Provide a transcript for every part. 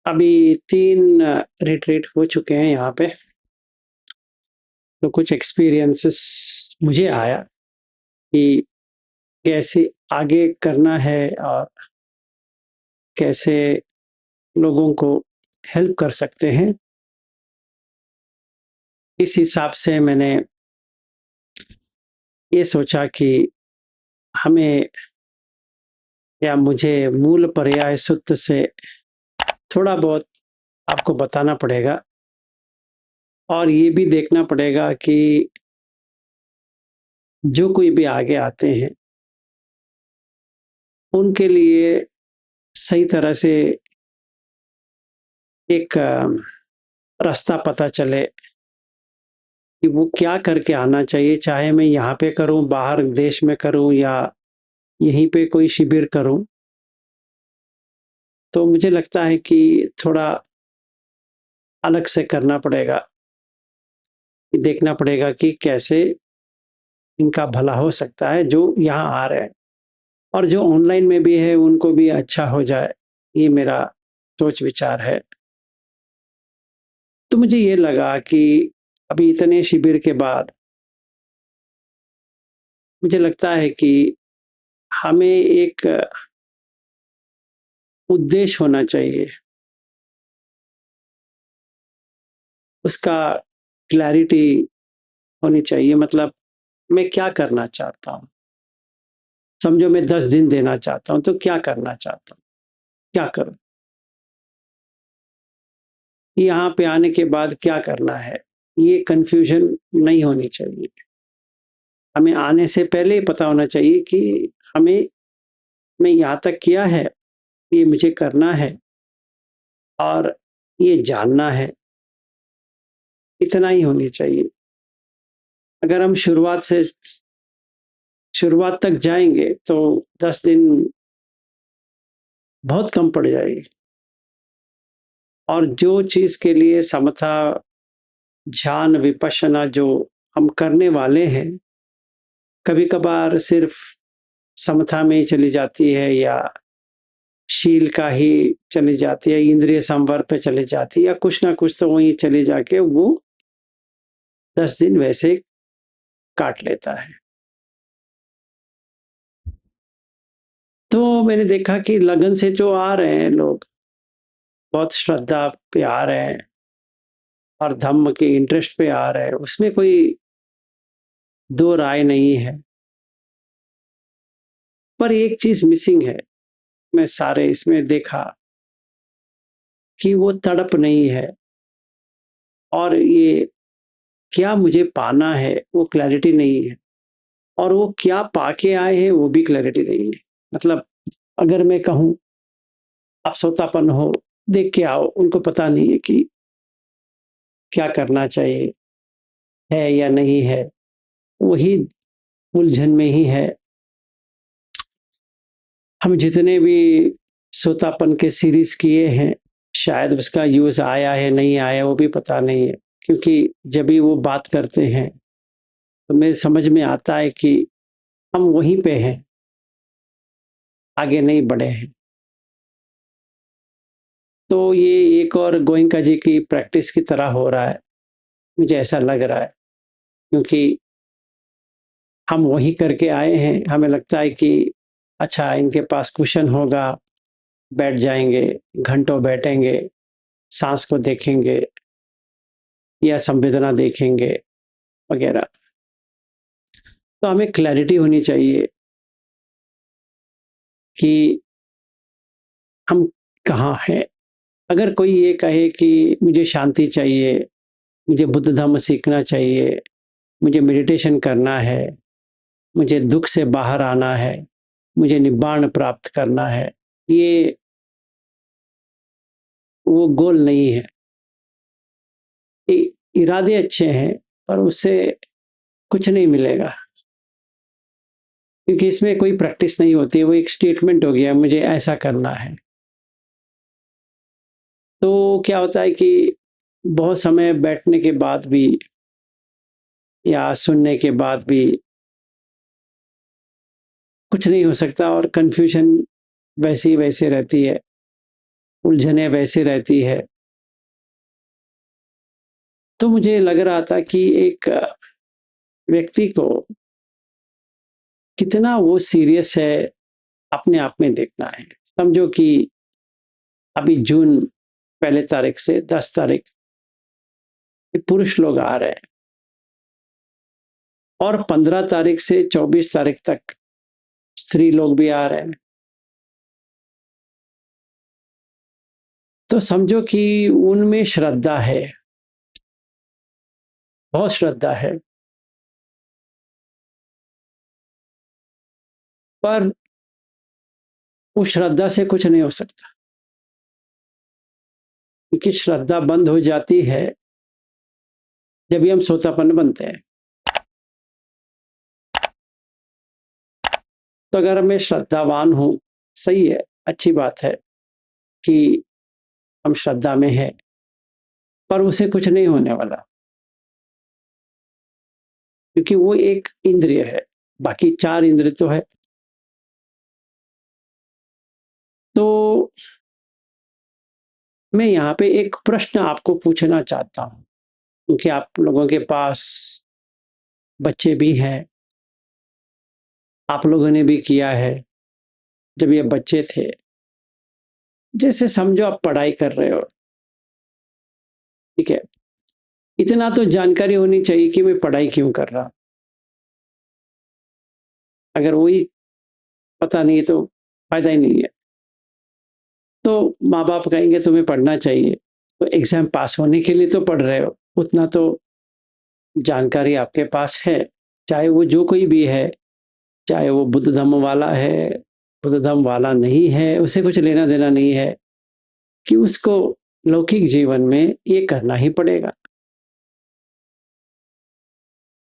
अभी 3 रिट्रीट हो चुके हैं यहाँ पे। तो कुछ एक्सपीरियंसेस मुझे आया कि कैसे आगे करना है और कैसे लोगों को हेल्प कर सकते हैं। इस हिसाब से मैंने ये सोचा कि हमें या मुझे मूल पर्याय सूत्र से थोड़ा बहुत आपको बताना पड़ेगा और ये भी देखना पड़ेगा कि जो कोई भी आगे आते हैं उनके लिए सही तरह से एक रास्ता पता चले कि वो क्या करके आना चाहिए, चाहे मैं यहाँ पे करूँ, बाहर देश में करूँ या यहीं पे कोई शिविर करूँ। तो मुझे लगता है कि थोड़ा अलग से करना पड़ेगा, कि देखना पड़ेगा कि कैसे इनका भला हो सकता है जो यहाँ आ रहे हैं और जो ऑनलाइन में भी है उनको भी अच्छा हो जाए, ये मेरा सोच विचार है। तो मुझे ये लगा कि अभी इतने शिविर के बाद मुझे लगता है कि हमें एक उद्देश्य होना चाहिए, उसका क्लैरिटी होनी चाहिए। मतलब मैं क्या करना चाहता हूँ? समझो मैं 10 दिन देना चाहता हूँ, तो क्या करना चाहता हूँ? क्या करूँ? यहाँ पे आने के बाद क्या करना है? ये कन्फ्यूज़न नहीं होनी चाहिए। हमें आने से पहले ही पता होना चाहिए कि हमें मैं यहाँ तक किया है, ये मुझे करना है और ये जानना है, इतना ही होनी चाहिए। अगर हम शुरुआत तक जाएँगे तो 10 दिन बहुत कम पड़ जाएगी और जो चीज़ के लिए समथा, ध्यान, विपश्यना जो हम करने वाले हैं, कभी-कभार सिर्फ़ समथा में ही चली जाती है या शील का ही चली जाती है, इंद्रिय संवर पे चली जाती है या कुछ ना कुछ तो वहीं चली जाके वो 10 दिन वैसे काट लेता है। तो मैंने देखा कि लगन से जो आ रहे हैं लोग, बहुत श्रद्धा पे आ रहे हैं और धम्म के इंटरेस्ट पे आ रहे हैं, उसमें कोई दो राय नहीं है। पर एक चीज़ मिसिंग है, मैं सारे इसमें देखा कि वो तड़प नहीं है और ये क्या मुझे पाना है, वो क्लैरिटी नहीं है और वो क्या पाके आए हैं, वो भी क्लैरिटी नहीं है। मतलब अगर मैं कहूँ, आप सोतापन हो, देख के आओ, उनको पता नहीं है कि क्या करना चाहिए, है या नहीं है, वही उलझन में ही है। हम जितने भी सोतापन के सीरीज़ किए हैं, शायद उसका यूज़ आया है, नहीं आया, वो भी पता नहीं है। क्योंकि जब भी वो बात करते हैं, तो मेरे समझ में आता है कि हम वहीं पे हैं, आगे नहीं बढ़े हैं। तो ये एक और गोयनका जी की प्रैक्टिस की तरह हो रहा है, मुझे ऐसा लग रहा है। क्योंकि हम वही करके आए हैं, हमें लगता है कि अच्छा इनके पास कुशन होगा, बैठ जाएँगे, घंटों बैठेंगे, साँस को देखेंगे या संवेदना देखेंगे वगैरह। तो हमें क्लैरिटी होनी चाहिए कि हम कहाँ हैं। अगर कोई ये कहे कि मुझे शांति चाहिए, मुझे बुद्ध धम्म सीखना चाहिए, मुझे मेडिटेशन करना है, मुझे दुःख से बाहर आना है, मुझे निब्बाण प्राप्त करना है, ये वो गोल नहीं है। इरादे अच्छे हैं, पर उससे कुछ नहीं मिलेगा। क्योंकि इसमें कोई प्रैक्टिस नहीं होती है, वो एक स्टेटमेंट हो गया, मुझे ऐसा करना है। तो क्या होता है कि बहुत समय बैठने के बाद भी या सुनने के बाद भी कुछ नहीं हो सकता और कन्फ्यूज़न वैसी वैसे रहती है उलझने वैसे रहती है। तो मुझे लग रहा था कि एक व्यक्ति को कितना वो सीरियस है, अपने आप में देखना है। समझो कि अभी जून पहले तारीख से 10 तारीख पुरुष लोग आ रहे हैं और 15 तारीख से 24 तारीख तक स्त्री लोग भी आ रहे हैं। तो समझो कि उनमें श्रद्धा है, बहुत श्रद्धा है, पर उस श्रद्धा से कुछ नहीं हो सकता, क्योंकि श्रद्धा बंद हो जाती है जब भी हम सोतापन बनते हैं। तो अगर मैं श्रद्धावान हूँ, सही है, अच्छी बात है कि हम श्रद्धा में हैं, पर उसे कुछ नहीं होने वाला, क्योंकि वो एक इंद्रिय है, बाकी 4 इंद्रिय तो है। तो मैं यहाँ पे एक प्रश्न आपको पूछना चाहता हूँ, क्योंकि आप लोगों के पास बच्चे भी हैं, आप लोगों ने भी किया है जब ये बच्चे थे। जैसे समझो आप पढ़ाई कर रहे हो, ठीक है, इतना तो जानकारी होनी चाहिए कि मैं पढ़ाई क्यों कर रहा हूँ। अगर वही पता नहीं है तो फायदा ही नहीं है। तो माँ बाप कहेंगे तुम्हें पढ़ना चाहिए, तो एग्जाम पास होने के लिए तो पढ़ रहे हो, उतना तो जानकारी आपके पास है। चाहे वो जो कोई भी है, चाहे वो बुद्ध धम्म वाला है, बुद्ध धम्म वाला नहीं है, उसे कुछ लेना देना नहीं है, कि उसको लौकिक जीवन में ये करना ही पड़ेगा।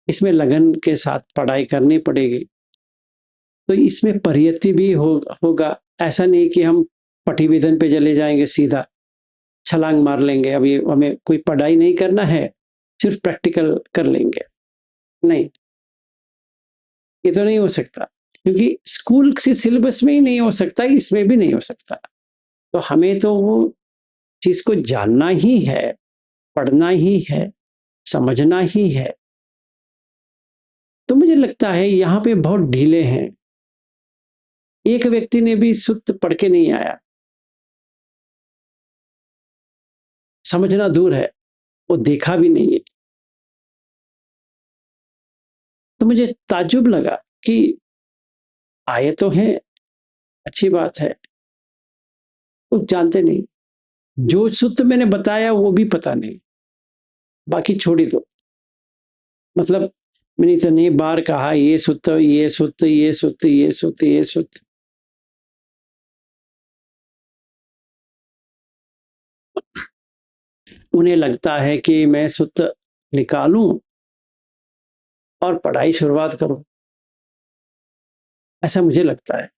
इसमें लगन के साथ पढ़ाई करनी पड़ेगी। तो इसमें परियति भी होगा। ऐसा नहीं कि हम पटी विधन पे चले जाएंगे, सीधा छलांग मार लेंगे, अभी हमें कोई पढ़ाई नहीं करना है, सिर्फ प्रैक्टिकल कर लेंगे। नहीं, ये तो नहीं हो सकता, क्योंकि स्कूल के सिलेबस में ही नहीं हो सकता, इसमें भी नहीं हो सकता। तो हमें तो वो चीज को जानना ही है, पढ़ना ही है, समझना ही है। तो मुझे लगता है यहाँ पे बहुत ढीले हैं। एक व्यक्ति ने भी सुत्त पढ़ के नहीं आया, समझना दूर है, वो देखा भी नहीं है। तो मुझे ताज्जुब लगा कि आए तो हैं, अच्छी बात है, वो जानते नहीं। जो सूत्र मैंने बताया वो भी पता नहीं, बाकी छोड़ ही दो। मतलब मैंने इतनी बार कहा ये सूत्र, ये सूत्र, ये सूत्र, ये सूत्र, ये सूत्र। उन्हें लगता है कि मैं सूत्र निकालूं और पढ़ाई शुरुआत करूं, ऐसा मुझे लगता है।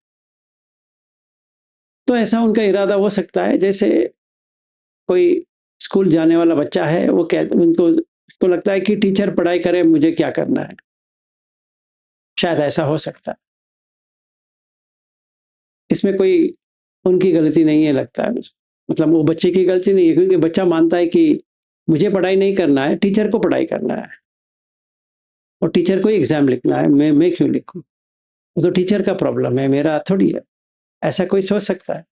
तो ऐसा उनका इरादा हो सकता है, जैसे कोई स्कूल जाने वाला बच्चा है, वो कह उनको उसको लगता है कि टीचर पढ़ाई करे, मुझे क्या करना है। शायद ऐसा हो सकता है। इसमें कोई उनकी गलती नहीं है लगता है मुझे। मतलब वो बच्चे की गलती नहीं है, क्योंकि बच्चा मानता है कि मुझे पढ़ाई नहीं करना है, टीचर को पढ़ाई करना है, और टीचर को ही एग्जाम लिखना है, मैं क्यों लिखूं। तो टीचर का प्रॉब्लम है, मेरा थोड़ी है। ऐसा कोई सोच सकता है।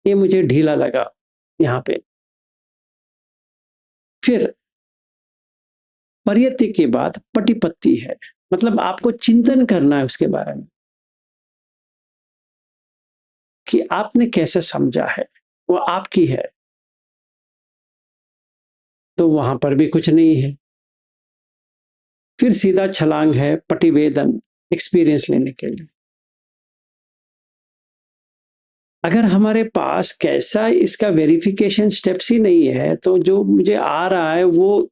ये मुझे ढीला लगा यहाँ पे। फिर परियति के बाद पटिपत्ति है, मतलब आपको चिंतन करना है उसके बारे में कि आपने कैसे समझा है, वो आपकी है। तो वहां पर भी कुछ नहीं है। फिर सीधा छलांग है पटिवेदन, एक्सपीरियंस लेने के लिए। अगर हमारे पास कैसा इसका वेरिफिकेशन स्टेप्स ही नहीं है, तो जो मुझे आ रहा है वो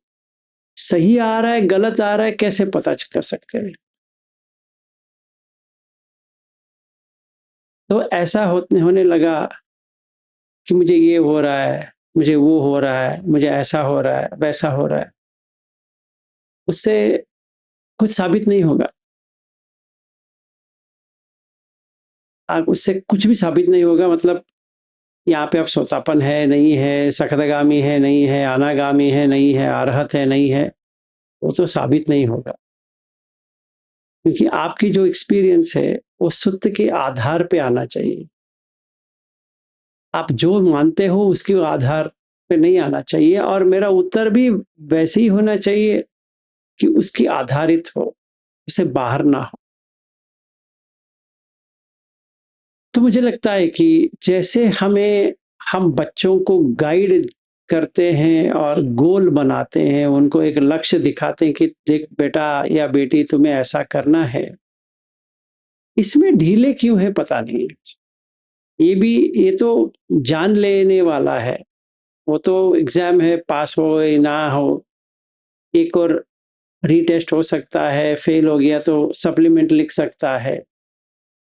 सही आ रहा है, गलत आ रहा है, कैसे पता कर सकते हैं। तो ऐसा होने लगा कि मुझे ये हो रहा है, मुझे वो हो रहा है, मुझे ऐसा हो रहा है, वैसा हो रहा है। उससे कुछ साबित नहीं होगा। आप उससे कुछ भी साबित नहीं होगा, मतलब यहाँ पे अब सोतापन है, नहीं है, सकदगामी है, नहीं है, अनागामी है, नहीं है, अरहत है, नहीं है, वो तो साबित नहीं होगा। क्योंकि आपकी जो एक्सपीरियंस है, वो सत्य के आधार पे आना चाहिए। आप जो मानते हो उसके आधार पे नहीं आना चाहिए, और मेरा उत्तर भी वैसे ही होना चाहिए कि उसकी आधारित हो, उससे बाहर ना हो। तो मुझे लगता है कि जैसे हम बच्चों को गाइड करते हैं और गोल बनाते हैं, उनको एक लक्ष्य दिखाते हैं कि देख बेटा या बेटी तुम्हें ऐसा करना है, इसमें ढीले क्यों है पता नहीं। ये तो जान लेने वाला है, वो तो एग्जाम है, पास हो या ना हो, एक और रीटेस्ट हो सकता है, फेल हो गया तो सप्लीमेंट लिख सकता है।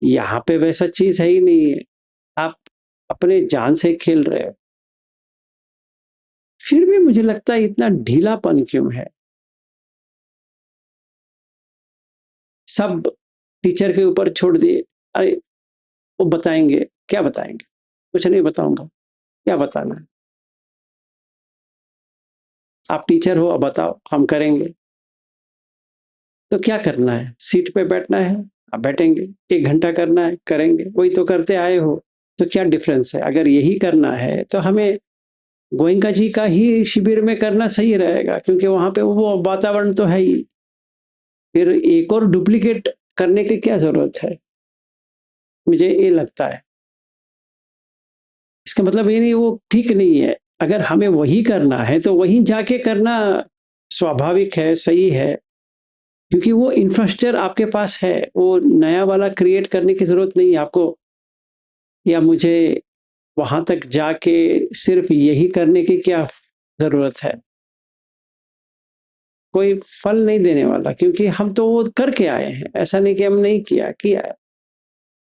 यहाँ पे वैसा चीज है ही नहीं है, आप अपने जान से खेल रहे हो। फिर भी मुझे लगता है इतना ढीलापन क्यों है। सब टीचर के ऊपर छोड़ दिए, अरे वो बताएंगे, क्या बताएंगे, कुछ नहीं बताऊंगा, क्या बताना है, आप टीचर हो, अब बताओ, हम करेंगे। तो क्या करना है, सीट पे बैठना है, आप बैठेंगे, 1 घंटा करना है, करेंगे, वही तो करते आए हो। तो क्या डिफरेंस है, अगर यही करना है तो हमें गोयनका जी का ही शिविर में करना सही रहेगा, क्योंकि वहां पे वो वातावरण तो है ही। फिर एक और डुप्लीकेट करने की क्या जरूरत है, मुझे ये लगता है। इसका मतलब ये नहीं वो ठीक नहीं है, अगर हमें वही करना है तो वहीं जाके करना स्वाभाविक है, सही है, क्योंकि वो इंफ्रास्ट्रक्चर आपके पास है, वो नया वाला क्रिएट करने की जरूरत नहीं है आपको, या मुझे वहां तक जाके सिर्फ यही करने की क्या जरूरत है। कोई फल नहीं देने वाला, क्योंकि हम तो वो करके आए हैं, ऐसा नहीं कि हम नहीं किया है।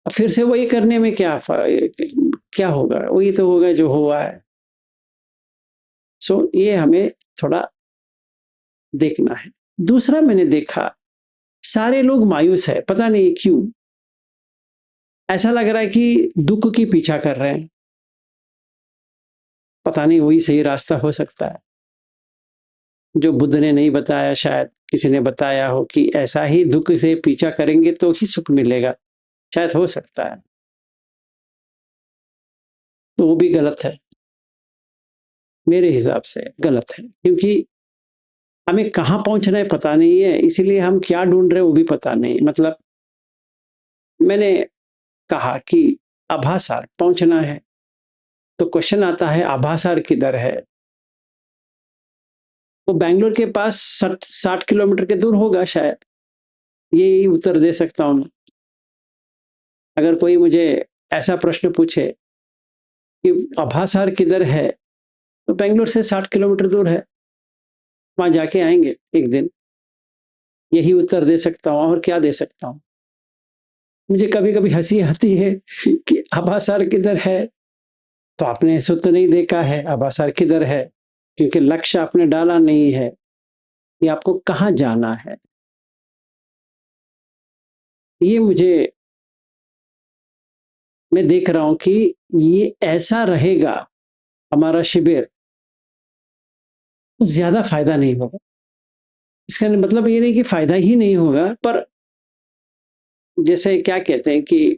फिर से वही करने में क्या होगा, वही तो होगा जो हुआ है। सो ये हमें थोड़ा देखना है। दूसरा मैंने देखा, सारे लोग मायूस है, पता नहीं क्यों, ऐसा लग रहा है कि दुख की पीछा कर रहे हैं। पता नहीं वही सही रास्ता हो सकता है, जो बुद्ध ने नहीं बताया, शायद किसी ने बताया हो कि ऐसा ही दुख से पीछा करेंगे तो ही सुख मिलेगा, शायद हो सकता है। तो वो भी गलत है, मेरे हिसाब से गलत है, क्योंकि हमें कहाँ पहुंचना है पता नहीं है, इसीलिए हम क्या ढूंढ रहे हैं वो भी पता नहीं। मतलब मैंने कहा कि आभासार पहुंचना है, तो क्वेश्चन आता है आभासार किधर है। वो बैंगलोर के पास 60 किलोमीटर के दूर होगा शायद, यही उत्तर दे सकता हूं मैं। अगर कोई मुझे ऐसा प्रश्न पूछे कि आभासार किधर है, तो बैंगलोर से 60 किलोमीटर दूर है, वहां जाके आएंगे एक दिन, यही उत्तर दे सकता हूँ, और क्या दे सकता हूँ। मुझे कभी कभी हंसी आती है कि आभासार किधर है, तो आपने सूत्र नहीं देखा है, आभासार किधर है, क्योंकि लक्ष्य आपने डाला नहीं है कि आपको कहाँ जाना है। ये मुझे, मैं देख रहा हूं कि ये ऐसा रहेगा हमारा शिविर, ज्यादा फायदा नहीं होगा। इसका मतलब ये नहीं कि फायदा ही नहीं होगा, पर जैसे क्या कहते हैं कि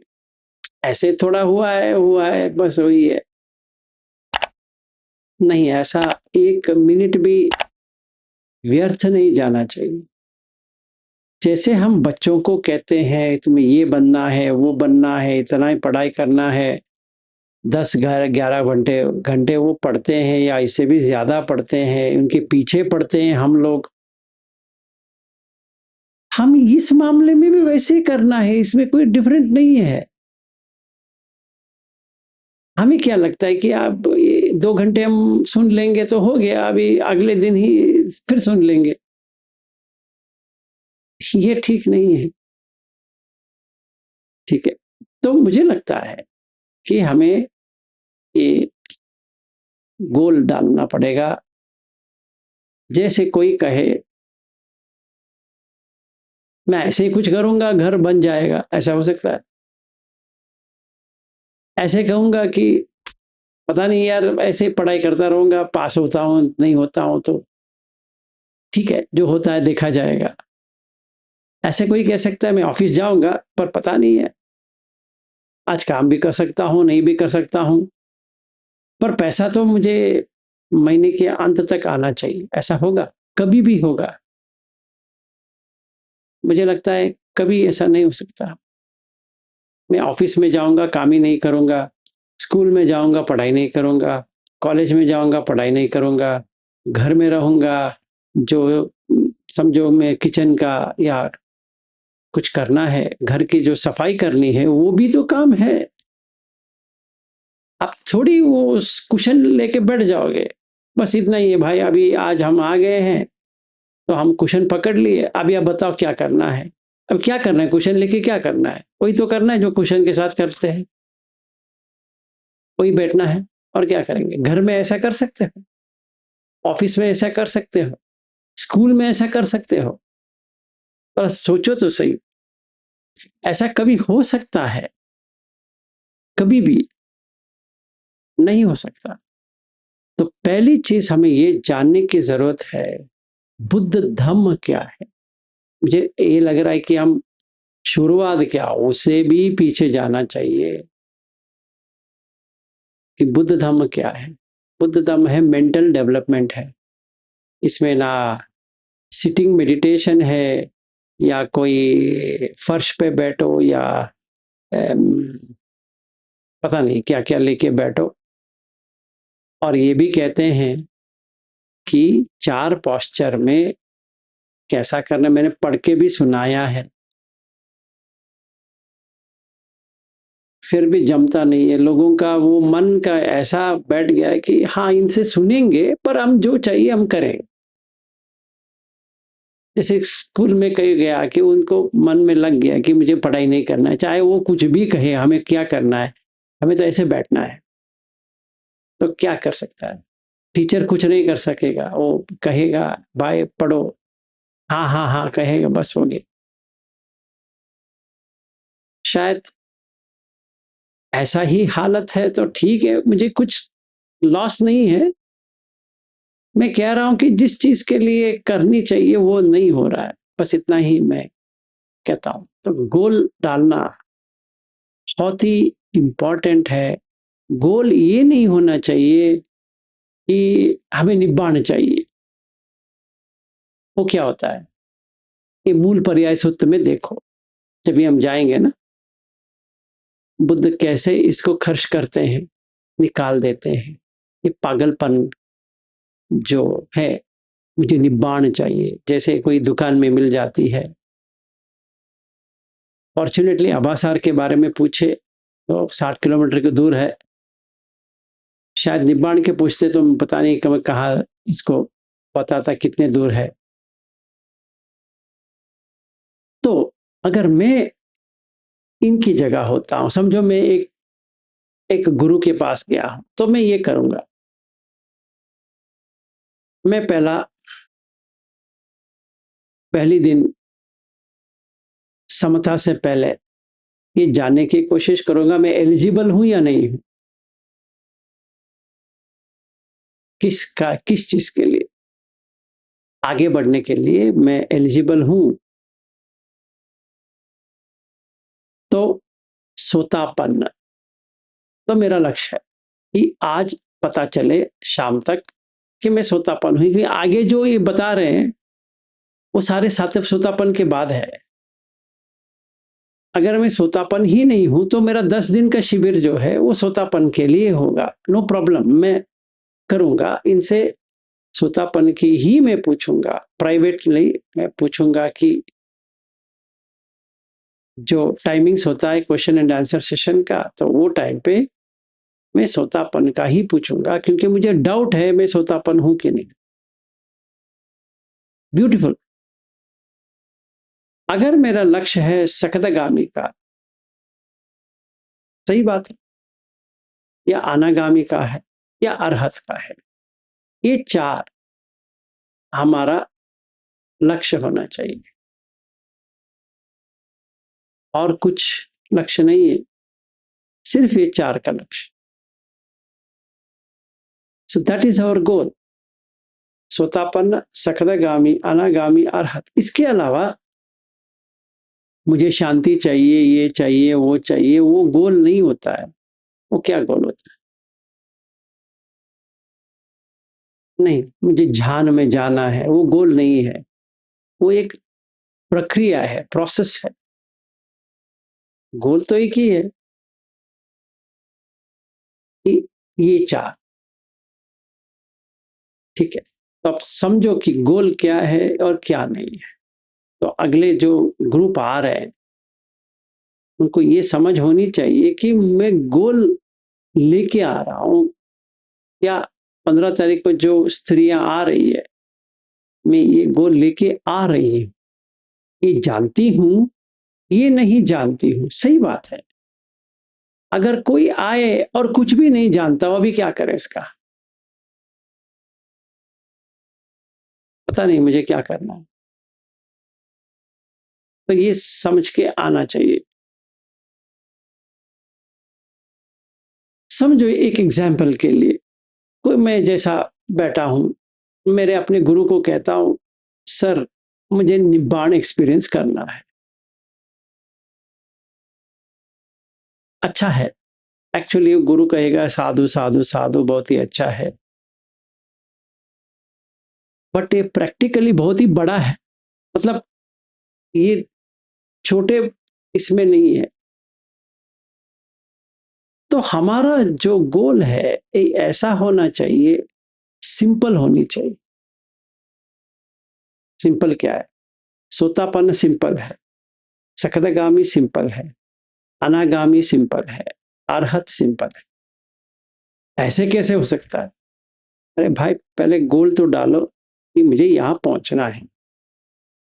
ऐसे थोड़ा हुआ है बस वही है, नहीं, ऐसा 1 मिनट भी व्यर्थ नहीं जाना चाहिए। जैसे हम बच्चों को कहते हैं तुम्हें ये बनना है, वो बनना है, इतना ही पढ़ाई करना है, 10 11 घंटे घंटे वो पढ़ते हैं, या इससे भी ज्यादा पढ़ते हैं, उनके पीछे पढ़ते हैं हम लोग। हम इस मामले में भी वैसे ही करना है, इसमें कोई डिफरेंट नहीं है। हमें क्या लगता है कि आप ये 2 घंटे हम सुन लेंगे तो हो गया, अभी अगले दिन ही फिर सुन लेंगे, ये ठीक नहीं है। ठीक है, तो मुझे लगता है कि हमें ये गोल डालना पड़ेगा। जैसे कोई कहे मैं ऐसे ही कुछ करूंगा घर बन जाएगा, ऐसा हो सकता है? ऐसे कहूँगा कि पता नहीं यार, ऐसे पढ़ाई करता रहूँगा, पास होता हूँ, नहीं होता हूँ तो ठीक है, जो होता है देखा जाएगा। ऐसे कोई कह सकता है मैं ऑफ़िस जाऊँगा, पर पता नहीं है, आज काम भी कर सकता हूँ, नहीं भी कर सकता हूँ, पर पैसा तो मुझे महीने के अंत तक आना चाहिए। ऐसा होगा? कभी भी होगा। मुझे लगता है कभी ऐसा नहीं हो सकता। मैं ऑफ़िस में जाऊँगा, काम ही नहीं करूँगा, स्कूल में जाऊँगा, पढ़ाई नहीं करूँगा, कॉलेज में जाऊँगा, पढ़ाई नहीं करूँगा, घर में रहूँगा, जो समझो मैं किचन का या कुछ करना है, घर की जो सफाई करनी है, वो भी तो काम है। आप थोड़ी वो कुशन लेके बैठ जाओगे। बस इतना ही है भाई, अभी आज हम आ गए हैं, तो हम कुशन पकड़ लिए, अभी आप बताओ क्या करना है? अब क्या करना है? कुशन लेके क्या करना है? वही तो करना है जो कुशन के साथ करते हैं, वही बैठना है और क्या करेंगे? घर में ऐसा कर सकते हो, ऑफ़िस में ऐसा कर सकते हो, स्कूल में ऐसा कर सकते हो। पर सोचो तो सही, ऐसा कभी हो सकता है? कभी भी नहीं हो सकता। तो पहली चीज़ हमें ये जानने की ज़रूरत है, बुद्ध धम्म क्या है? मुझे ये लग रहा है कि हम शुरुआत क्या, उससे भी पीछे जाना चाहिए कि बुद्ध धम्म क्या है? बुद्ध धम्म है मेंटल डेवलपमेंट है। इसमें ना सिटिंग मेडिटेशन है या कोई फर्श पे बैठो या अम, पता नहीं क्या-क्या लेके बैठो। और ये भी कहते हैं कि 4 पोस्चर में कैसा करना, मैंने पढ़ के भी सुनाया है। फिर भी जमता नहीं है, लोगों का वो मन का ऐसा बैठ गया है कि हाँ, इनसे सुनेंगे पर हम जो चाहिए हम करें। जैसे स्कूल में कही गया कि उनको मन में लग गया कि मुझे पढ़ाई नहीं करना है, चाहे वो कुछ भी कहे, हमें क्या करना है, हमें तो ऐसे बैठना है। तो क्या कर सकता है? टीचर कुछ नहीं कर सकेगा, वो कहेगा भाई पढ़ो, हाँ, हाँ, हाँ कहेगा, बस हो गया। शायद ऐसा ही हालत है तो ठीक है, मुझे कुछ लॉस नहीं है। मैं कह रहा हूँ कि जिस चीज़ के लिए करनी चाहिए वो नहीं हो रहा है, बस इतना ही मैं कहता हूँ। तो गोल डालना बहुत ही इम्पोर्टेंट है। गोल ये नहीं होना चाहिए कि हमें निब्बाण चाहिए। वो क्या होता है? ये मूल पर्याय सूत्र में देखो, जब भी हम जाएँगे ना, बुद्ध कैसे इसको खर्च करते हैं, निकाल देते हैं। ये पागलपन जो है, मुझे निब्बाण चाहिए, जैसे कोई दुकान में मिल जाती है। फॉर्च्यूनेटली आभासार के बारे में पूछे तो 60 किलोमीटर की दूर है। शायद निब्बाण के पूछते तो पता नहीं कहाँ इसको बताता कितने दूर है। तो अगर मैं इनकी जगह होता हूँ, समझो मैं एक एक गुरु के पास गया हूँ, तो मैं ये करूँगा। मैं पहली दिन समता से पहले ये जानने की कोशिश करूँगा मैं एलिजिबल हूँ या नहीं हूँ, किस चीज़ के लिए? आगे बढ़ने के लिए मैं एलिजिबल हूँ, तो सोतापन्न तो मेरा लक्ष्य है कि आज पता चले शाम तक कि मैं सोतापन्न हूँ, क्योंकि आगे जो ये बता रहे हैं, वो सारे सातव सोतापन के बाद है। अगर मैं सोतापन ही नहीं हूँ, तो मेरा 10 दिन का शिविर जो है, वो सोतापन के लिए होगा। नो प्रॉब्लम, मैं करूँगा। इनसे सोतापन की ही मैं पूछूँगा। प्राइवेटली मैं पूछूँगा कि जो टाइमिंग्स होता है क्वेश्चन एंड आंसर सेशन का, तो वो टाइम पे मैं सोतापन का ही पूछूँगा, क्योंकि मुझे डाउट है मैं सोतापन हूँ कि नहीं। ब्यूटीफुल। अगर मेरा लक्ष्य है सकदगामी का, सही बात है, या अनागामी का है या अरहत का है, ये 4 हमारा लक्ष्य होना चाहिए, और कुछ लक्ष्य नहीं है। सिर्फ ये 4 का लक्ष्य। So that is our goal. सोतापन्न, सकदागामी, अनागामी, अरहत। इसके अलावा मुझे शांति चाहिए, ये चाहिए, वो गोल नहीं होता है। वो क्या गोल होता है? नहीं, मुझे ध्यान में जाना है, वो गोल नहीं है। वो एक प्रक्रिया है, प्रोसेस है। गोल तो एक ही है कि ये 4। ठीक है, तो अब समझो कि गोल क्या है और क्या नहीं है। तो अगले जो ग्रुप आ रहे हैं, उनको ये समझ होनी चाहिए कि मैं गोल लेके आ रहा हूँ, या 15 तारीख को जो स्त्रियां आ रही है, मैं ये गोल लेके आ रही हूँ। ये जानती हूँ, ये नहीं जानती हूँ, सही बात है। अगर कोई आए और कुछ भी नहीं जानता, वो अभी क्या करे इसका? पता नहीं मुझे क्या करना है। तो ये समझ के आना चाहिए। समझो एक एग्जाम्पल के लिए, कोई मैं जैसा बैठा हूँ, मेरे अपने गुरु को कहता हूँ, सर मुझे निब्बाण एक्सपीरियंस करना है। अच्छा है, एक्चुअली गुरु कहेगा साधु साधु साधु, बहुत ही अच्छा है, बट ये प्रैक्टिकली बहुत ही बड़ा है। मतलब ये छोटे इसमें नहीं है। तो हमारा जो गोल है, ये ऐसा होना चाहिए, सिंपल होनी चाहिए। सिंपल क्या है? सोतापन्न सिंपल है, सकदगामी सिंपल है, अनागामी सिंपल है, अरहत सिंपल है। ऐसे कैसे हो सकता है? अरे भाई, पहले गोल तो डालो कि मुझे यहां पहुंचना है।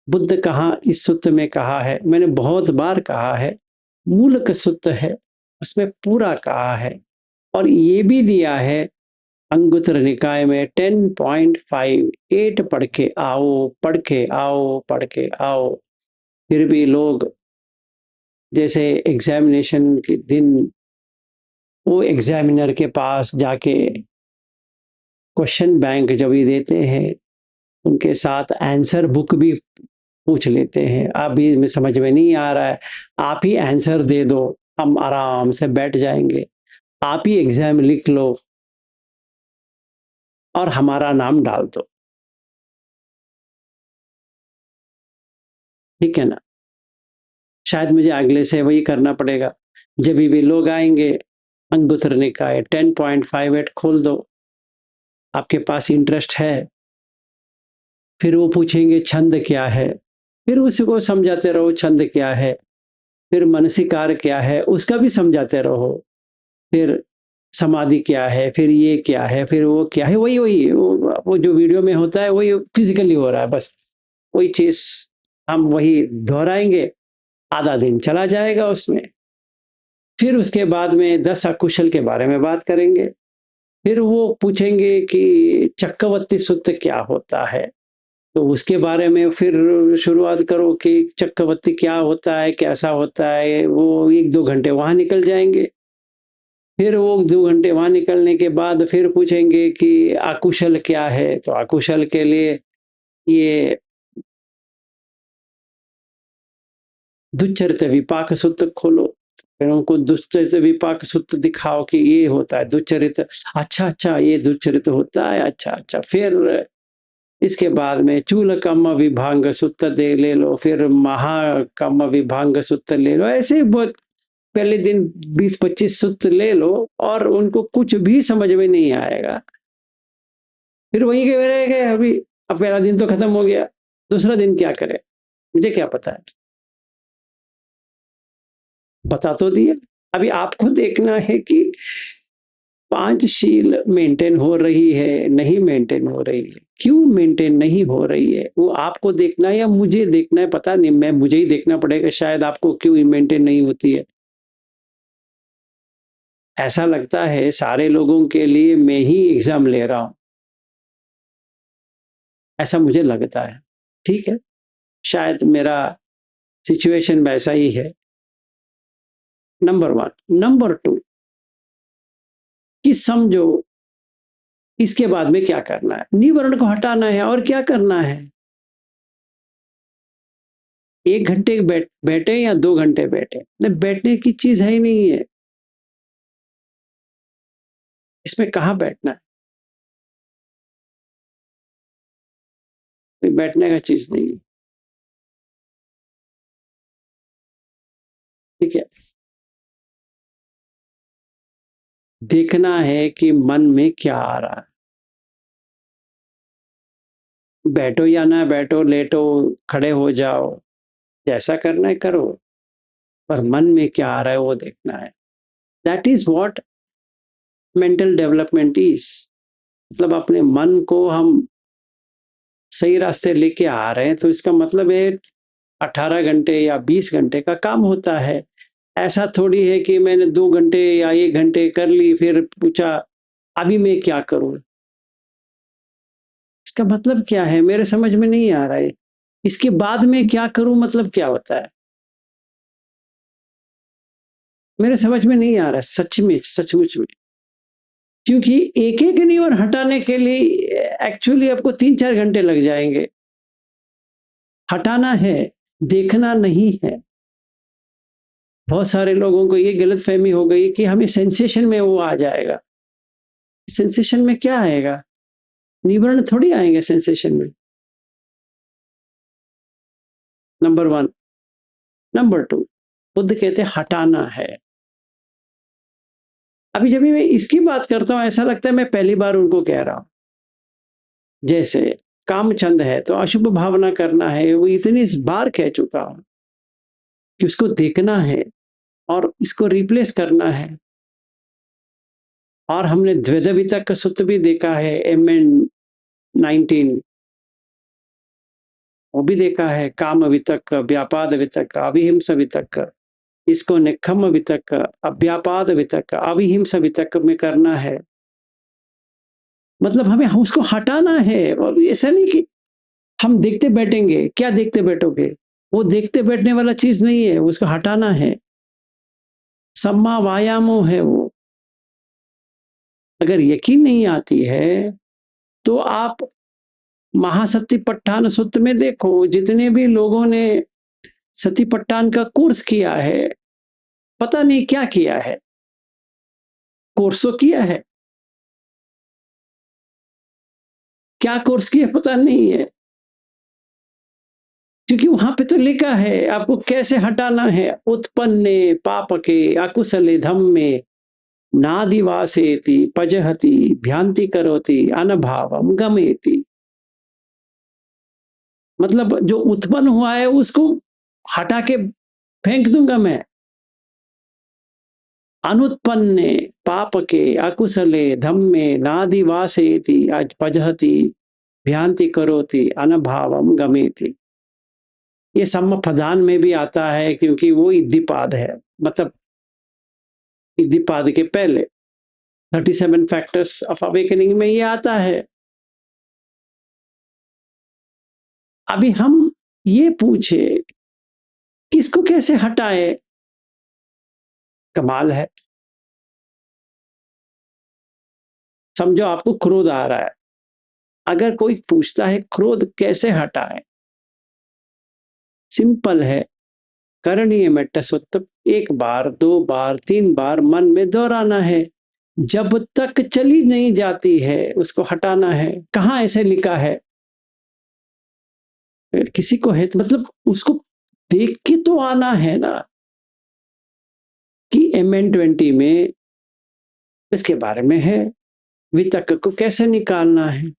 बुद्ध कहाँ इस सूत्र में कहा है, मैंने बहुत बार कहा है, मूलक सूत्र है, उसमें पूरा कहा है। और ये भी दिया है अंगुत्तर निकाय में 10.58, पढ़ के आओ, पढ़ के आओ, पढ़ के आओ। फिर भी लोग जैसे एग्जामिनेशन के दिन वो एग्जामिनर के पास जाके क्वेश्चन बैंक जब भी देते हैं, उनके साथ आंसर बुक भी पूछ लेते हैं। अभी में समझ में नहीं आ रहा है, आप ही आंसर दे दो, हम आराम से बैठ जाएंगे। आप ही एग्जाम लिख लो और हमारा नाम डाल दो। ठीक है ना? शायद मुझे अगले से वही करना पड़ेगा। जब भी लोग आएंगे, अंगुत्तर निकाय 10.58 खोल दो, आपके पास इंटरेस्ट है। फिर वो पूछेंगे छंद क्या है, फिर उसको समझाते रहो छंद क्या है। फिर मनसिकार क्या है, उसका भी समझाते रहो। फिर समाधि क्या है, फिर ये क्या है, फिर वो क्या है। वही वही वो जो वीडियो में होता है, वही फिजिकली हो रहा है। बस वही चीज हम वही दोहराएंगे, आधा दिन चला जाएगा उसमें। फिर उसके बाद में 10 अकुशल के बारे में बात करेंगे। फिर वो पूछेंगे कि चक्रवर्ती सूत्र क्या होता है, तो उसके बारे में फिर शुरुआत करो कि चक्रवर्ती क्या होता है, कैसा होता है। वो 1-2 घंटे वहां निकल जाएंगे। फिर वो 2 घंटे वहां निकलने के बाद फिर पूछेंगे कि अकुशल क्या है, तो अकुशल के लिए ये दुच्चरित विपाक सूत्र खोलो। फिर उनको दुश्चरित विपाक सूत्र दिखाओ कि ये होता है दुच्चरित। अच्छा अच्छा, ये दुच्चरित होता है, अच्छा अच्छा। फिर इसके बाद में चूल कम्म विभांग सूत्र दे ले लो, फिर महाकम्म विभांग सूत्र ले लो। ऐसे बहुत पहले दिन 20-25 सूत्र ले लो और उनको कुछ भी समझ में नहीं आएगा। फिर वहीं के रह गए। अभी अब पहला दिन तो खत्म हो गया, दूसरा दिन क्या करें, मुझे क्या पता है। बता तो दिया। अभी आपको देखना है कि पांचशील मेंटेन हो रही है, नहीं मेंटेन हो रही है, क्यों मेंटेन नहीं हो रही है, वो आपको देखना है या मुझे देखना है, पता नहीं। मैं मुझे ही देखना पड़ेगा शायद, आपको क्यों मेंटेन नहीं होती है। ऐसा लगता है सारे लोगों के लिए मैं ही एग्जाम ले रहा हूं, ऐसा मुझे लगता है। ठीक है, शायद मेरा सिचुएशन वैसा ही है। नंबर 1। नंबर 2, कि समझो इसके बाद में क्या करना है। निवरण को हटाना है और क्या करना है। 1 घंटे बैठे या 2 घंटे बैठे, नहीं बैठने की चीज है ही नहीं है। इसमें कहाँ बैठना है, बैठने का चीज नहीं है। ठीक है, देखना है कि मन में क्या आ रहा है। बैठो या ना बैठो, लेटो, खड़े हो जाओ, जैसा करना है करो, पर मन में क्या आ रहा है वो देखना है। That is what mental development is. मतलब अपने मन को हम सही रास्ते लेके आ रहे हैं तो इसका मतलब है 18 घंटे या 20 घंटे का काम होता है। ऐसा थोड़ी है कि मैंने 2 घंटे या 1 घंटे कर ली फिर पूछा अभी मैं क्या करूं। इसका मतलब क्या है मेरे समझ में नहीं आ रहा है। इसके बाद में क्या करूं मतलब क्या होता है मेरे समझ में नहीं आ रहा है, सच में सचमुच में। क्योंकि एक एक न्यूरॉन हटाने के लिए एक्चुअली आपको 3-4 घंटे लग जाएंगे। हटाना है, देखना नहीं है। बहुत सारे लोगों को ये गलतफहमी हो गई कि हमें सेंसेशन में वो आ जाएगा। सेंसेशन में क्या आएगा, निवर्ण थोड़ी आएंगे सेंसेशन में। नंबर 1। नंबर 2, बुद्ध कहते हटाना है। अभी जब मैं इसकी बात करता हूं ऐसा लगता है मैं पहली बार उनको कह रहा हूं। जैसे कामचंद है तो अशुभ भावना करना है, वो इतनी बार कह चुका हूं कि उसको देखना है और इसको रिप्लेस करना है। और हमने द्वैधावितक का सूत्र भी देखा है, MN19, वो भी देखा है। काम वितक, व्यापाद वितक, अविहिंसा वितक, इसको निखम वितक, अव्यापाद वितक, अविहिंसा वितक में करना है। मतलब हमें उसको हटाना है। और ऐसा नहीं कि हम देखते बैठेंगे। क्या देखते बैठोगे, वो देखते बैठने वाला चीज नहीं है, उसको हटाना है। सम्मा वायामो है वो। अगर यकीन नहीं आती है तो आप महासतिपट्ठान सूत्र में देखो, जितने भी लोगों ने सतिपट्ठान का कोर्स किया है, पता नहीं क्या किया है, कोर्स तो किया है, क्या कोर्स किया पता नहीं है। क्योंकि वहां पे तो लिखा है आपको कैसे हटाना है। उत्पन्ने पाप के अकुशले धम्मे नादिवासेति पजहति भ्यान्ति करोति अनभावम गमेति। मतलब जो उत्पन्न हुआ है उसको हटा के फेंक दूंगा मैं। अनुत्पन्ने पाप के अकुशले धम्मे नादिवासेति पजहति भ्यान्ति करोति अनभावम गमेति। ये सम्मपदान में भी आता है क्योंकि वो इद्धिपाद है। मतलब इद्धिपाद के पहले 37 फैक्टर्स ऑफ अवेकनिंग में ये आता है। अभी हम ये पूछे किसको कैसे हटाए, कमाल है। समझो आपको क्रोध आ रहा है, अगर कोई पूछता है क्रोध कैसे हटाए, सिंपल है। करणीय मेट्टा, एक बार 2 बार 3 बार मन में दोहराना है। जब तक चली नहीं जाती है उसको हटाना है। कहाँ ऐसे लिखा है, किसी को है तो मतलब उसको देख के तो आना है ना कि MN20 में इसके बारे में है। वितक को कैसे निकालना है।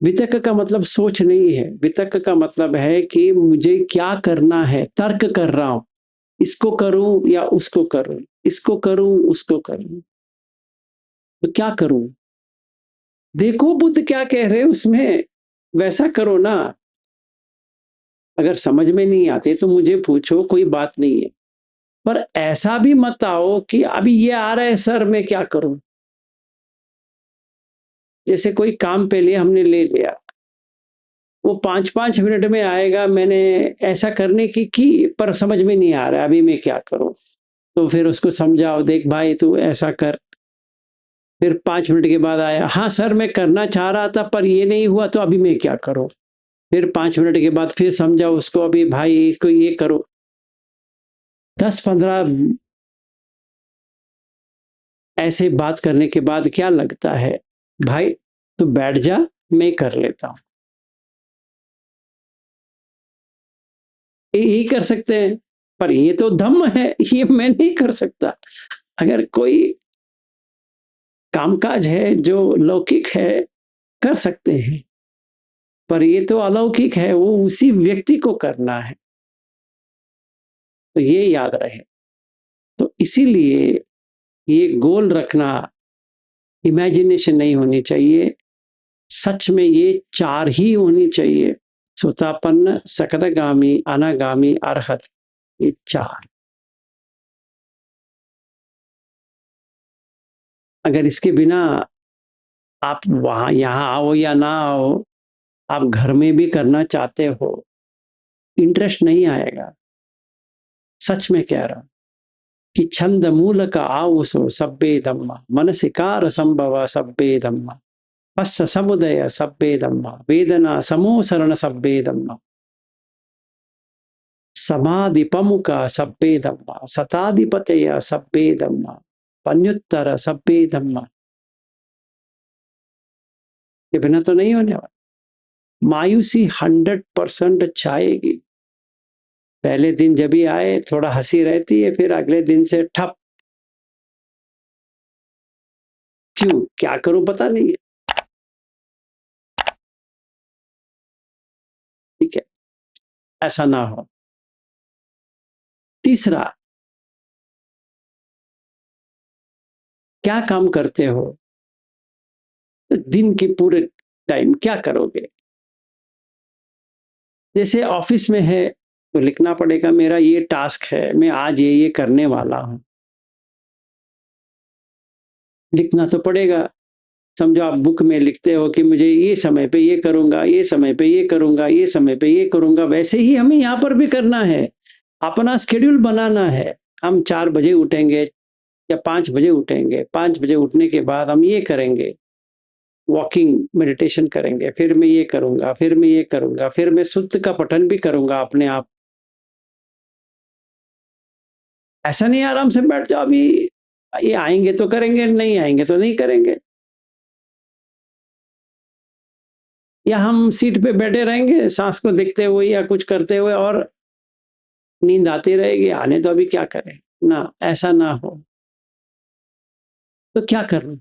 वितक का मतलब सोच नहीं है, वितक का मतलब है कि मुझे क्या करना है, तर्क कर रहा हूं, इसको करूं या उसको करूं, इसको करूं उसको करूं, तो क्या करूं। देखो बुद्ध क्या कह रहे हैं उसमें, वैसा करो ना। अगर समझ में नहीं आते तो मुझे पूछो, कोई बात नहीं है। पर ऐसा भी मत आओ कि अभी ये आ रहा है सर मैं क्या करूं। जैसे कोई काम पे लिए हमने ले लिया, वो 5-5 मिनट में आएगा, मैंने ऐसा करने की पर समझ में नहीं आ रहा अभी मैं क्या करूं। तो फिर उसको समझाओ, देख भाई तू ऐसा कर। फिर 5 मिनट के बाद आया, हाँ सर मैं करना चाह रहा था पर ये नहीं हुआ, तो अभी मैं क्या करूँ? फिर 5 मिनट के बाद फिर समझाओ उसको, अभी भाई इसको ये करो। 10-15 ऐसे बात करने के बाद क्या लगता है, भाई तू बैठ जा, मैं कर लेता हूँ। यही कर सकते हैं, पर ये तो धम्म है, ये मैं नहीं कर सकता। अगर कोई कामकाज है जो लौकिक है, कर सकते हैं, पर ये तो अलौकिक है, वो उसी व्यक्ति को करना है। तो ये याद रहे। तो इसीलिए ये गोल रखना इमेजिनेशन नहीं होनी चाहिए, सच में ये 4 ही होनी चाहिए। सोतापन्न, सकदगामी, अनागामी, अरहत, ये 4। अगर इसके बिना आप वहाँ यहाँ आओ या ना आओ, आप घर में भी करना चाहते हो, इंटरेस्ट नहीं आएगा। सच में कह रहा हूँ कि छंद मूलक आउसो सब्बे धम्मा, मनसिकार संभव सब्बे धम्मा, पस्स समुदय सब्बे धम्मा, वेदना समोसरण सब्बे धम्मा, समाधि पमुख सब्बे धम्मा, सताधिपतय सब्बे धम्मा, पन्युत्तर सब्बे धम्मा। ये बिना तो नहीं होने वाला। मायूसी 100% छाएगी। पहले दिन जब भी आए थोड़ा हंसी रहती है, फिर अगले दिन से ठप। क्यों, क्या करूं पता नहीं है। ठीक है, ऐसा ना हो। तीसरा, क्या काम करते हो, दिन के पूरे टाइम क्या करोगे? जैसे ऑफिस में है तो लिखना पड़ेगा, मेरा ये टास्क है, मैं आज ये करने वाला हूं, लिखना तो पड़ेगा। समझो आप बुक में लिखते हो कि मुझे ये समय पे ये करूंगा, ये समय पे ये करूंगा, ये समय पे ये करूंगा, वैसे ही हमें यहाँ पर भी करना है। अपना शेड्यूल बनाना है। हम 4 बजे उठेंगे या 5 बजे उठेंगे, 5 बजे उठने के बाद हम ये करेंगे, वॉकिंग मेडिटेशन करेंगे, फिर मैं ये करूंगा, फिर मैं ये करूंगा, फिर मैं सुत्त का पठन भी करूंगा अपने आप। ऐसा नहीं आराम से बैठ जाओ, अभी ये आएंगे तो करेंगे, नहीं आएंगे तो नहीं करेंगे। या हम सीट पे बैठे रहेंगे सांस को देखते हुए या कुछ करते हुए, और नींद आती रहेगी, आने तो अभी क्या करें ना, ऐसा ना हो। तो क्या करूं,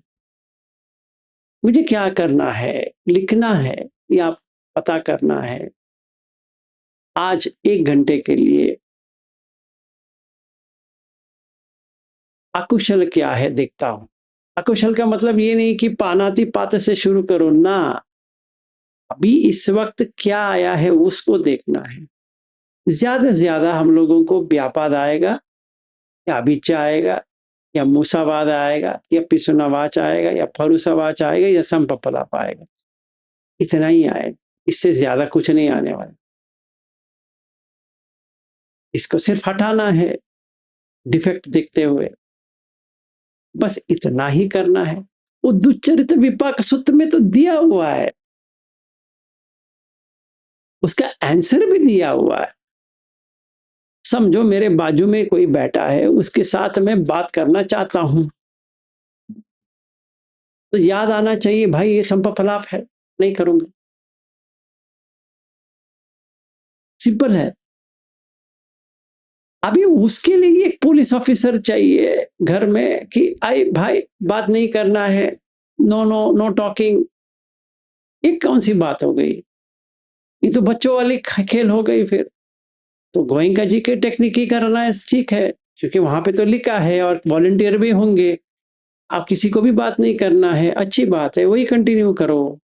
मुझे क्या करना है, लिखना है या पता करना है। आज 1 घंटे के लिए अकुशल क्या है देखता हूं। अकुशल का मतलब ये नहीं कि पानाति पात से शुरू करो ना, अभी इस वक्त क्या आया है उसको देखना है। ज्यादा से ज्यादा हम लोगों को व्यापाद आएगा, या अभिच्चा आएगा, या मूसावाद आएगा, या पिसुनावाच आएगा, या फरुसावाच आएगा, या संपपलाप आएगा। इतना ही आएगा, इससे ज्यादा कुछ नहीं आने वाला। इसको सिर्फ हटाना है डिफेक्ट देखते हुए, बस इतना ही करना है। वो दुच्चरित विपाक सूत्र में तो दिया हुआ है, उसका आंसर भी दिया हुआ है। समझो मेरे बाजू में कोई बैठा है, उसके साथ मैं बात करना चाहता हूं, तो याद आना चाहिए भाई ये संपफलाप है, नहीं करूंगा। सिंपल है। अभी उसके लिए एक पुलिस ऑफिसर चाहिए घर में कि आई भाई बात नहीं करना है, नो नो नो टॉकिंग। ये कौन सी बात हो गई, ये तो बच्चों वाली खेल हो गई। फिर तो गोयनका जी के टेक्निक ही करना है, ठीक है, क्योंकि वहां पे तो लिखा है और वॉलंटियर भी होंगे। आप किसी को भी बात नहीं करना है, अच्छी बात है, वही कंटिन्यू करो।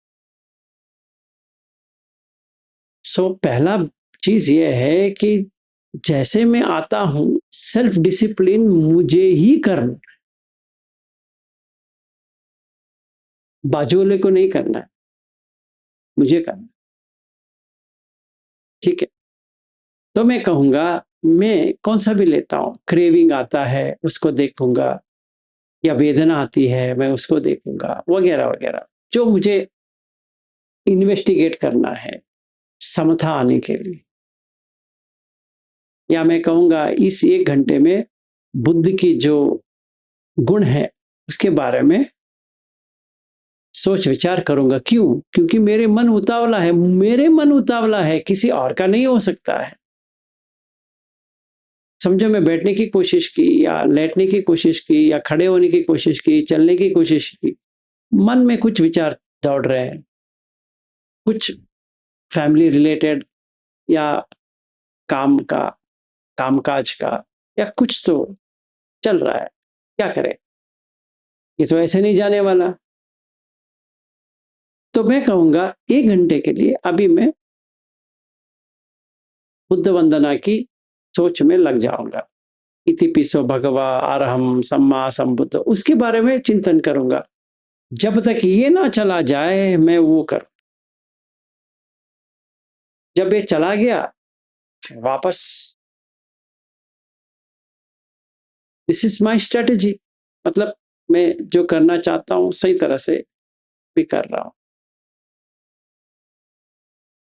सो पहला चीज ये है कि जैसे मैं आता हूं, सेल्फ डिसिप्लिन मुझे ही करना, बाजू वाले को नहीं करना है, मुझे करना। ठीक है, तो मैं कहूंगा मैं कौन सा भी लेता हूँ, क्रेविंग आता है उसको देखूंगा, या वेदना आती है मैं उसको देखूंगा, वगैरह वगैरह, जो मुझे इन्वेस्टिगेट करना है समता आने के लिए। या मैं कहूंगा इस 1 घंटे में बुद्ध की जो गुण है उसके बारे में सोच विचार करूंगा। क्यों? क्योंकि मेरे मन उतावला है, मेरे मन उतावला है, किसी और का नहीं हो सकता है। समझो, मैं बैठने की कोशिश की या लेटने की कोशिश की या खड़े होने की कोशिश की, चलने की कोशिश की, मन में कुछ विचार दौड़ रहे हैं, कुछ फैमिली रिलेटेड या काम का, कामकाज का, या कुछ तो चल रहा है। क्या करें, ये तो ऐसे नहीं जाने वाला। तो मैं कहूंगा 1 घंटे के लिए अभी मैं बुद्ध वंदना की सोच में लग जाऊंगा। इति पिसो भगवा अरहम सम्मा संबुद्ध, उसके बारे में चिंतन करूंगा। जब तक ये ना चला जाए मैं वो कर, जब ये चला गया फिर वापस। This is my strategy. मतलब मैं जो करना चाहता हूं सही तरह से भी कर रहा हूं।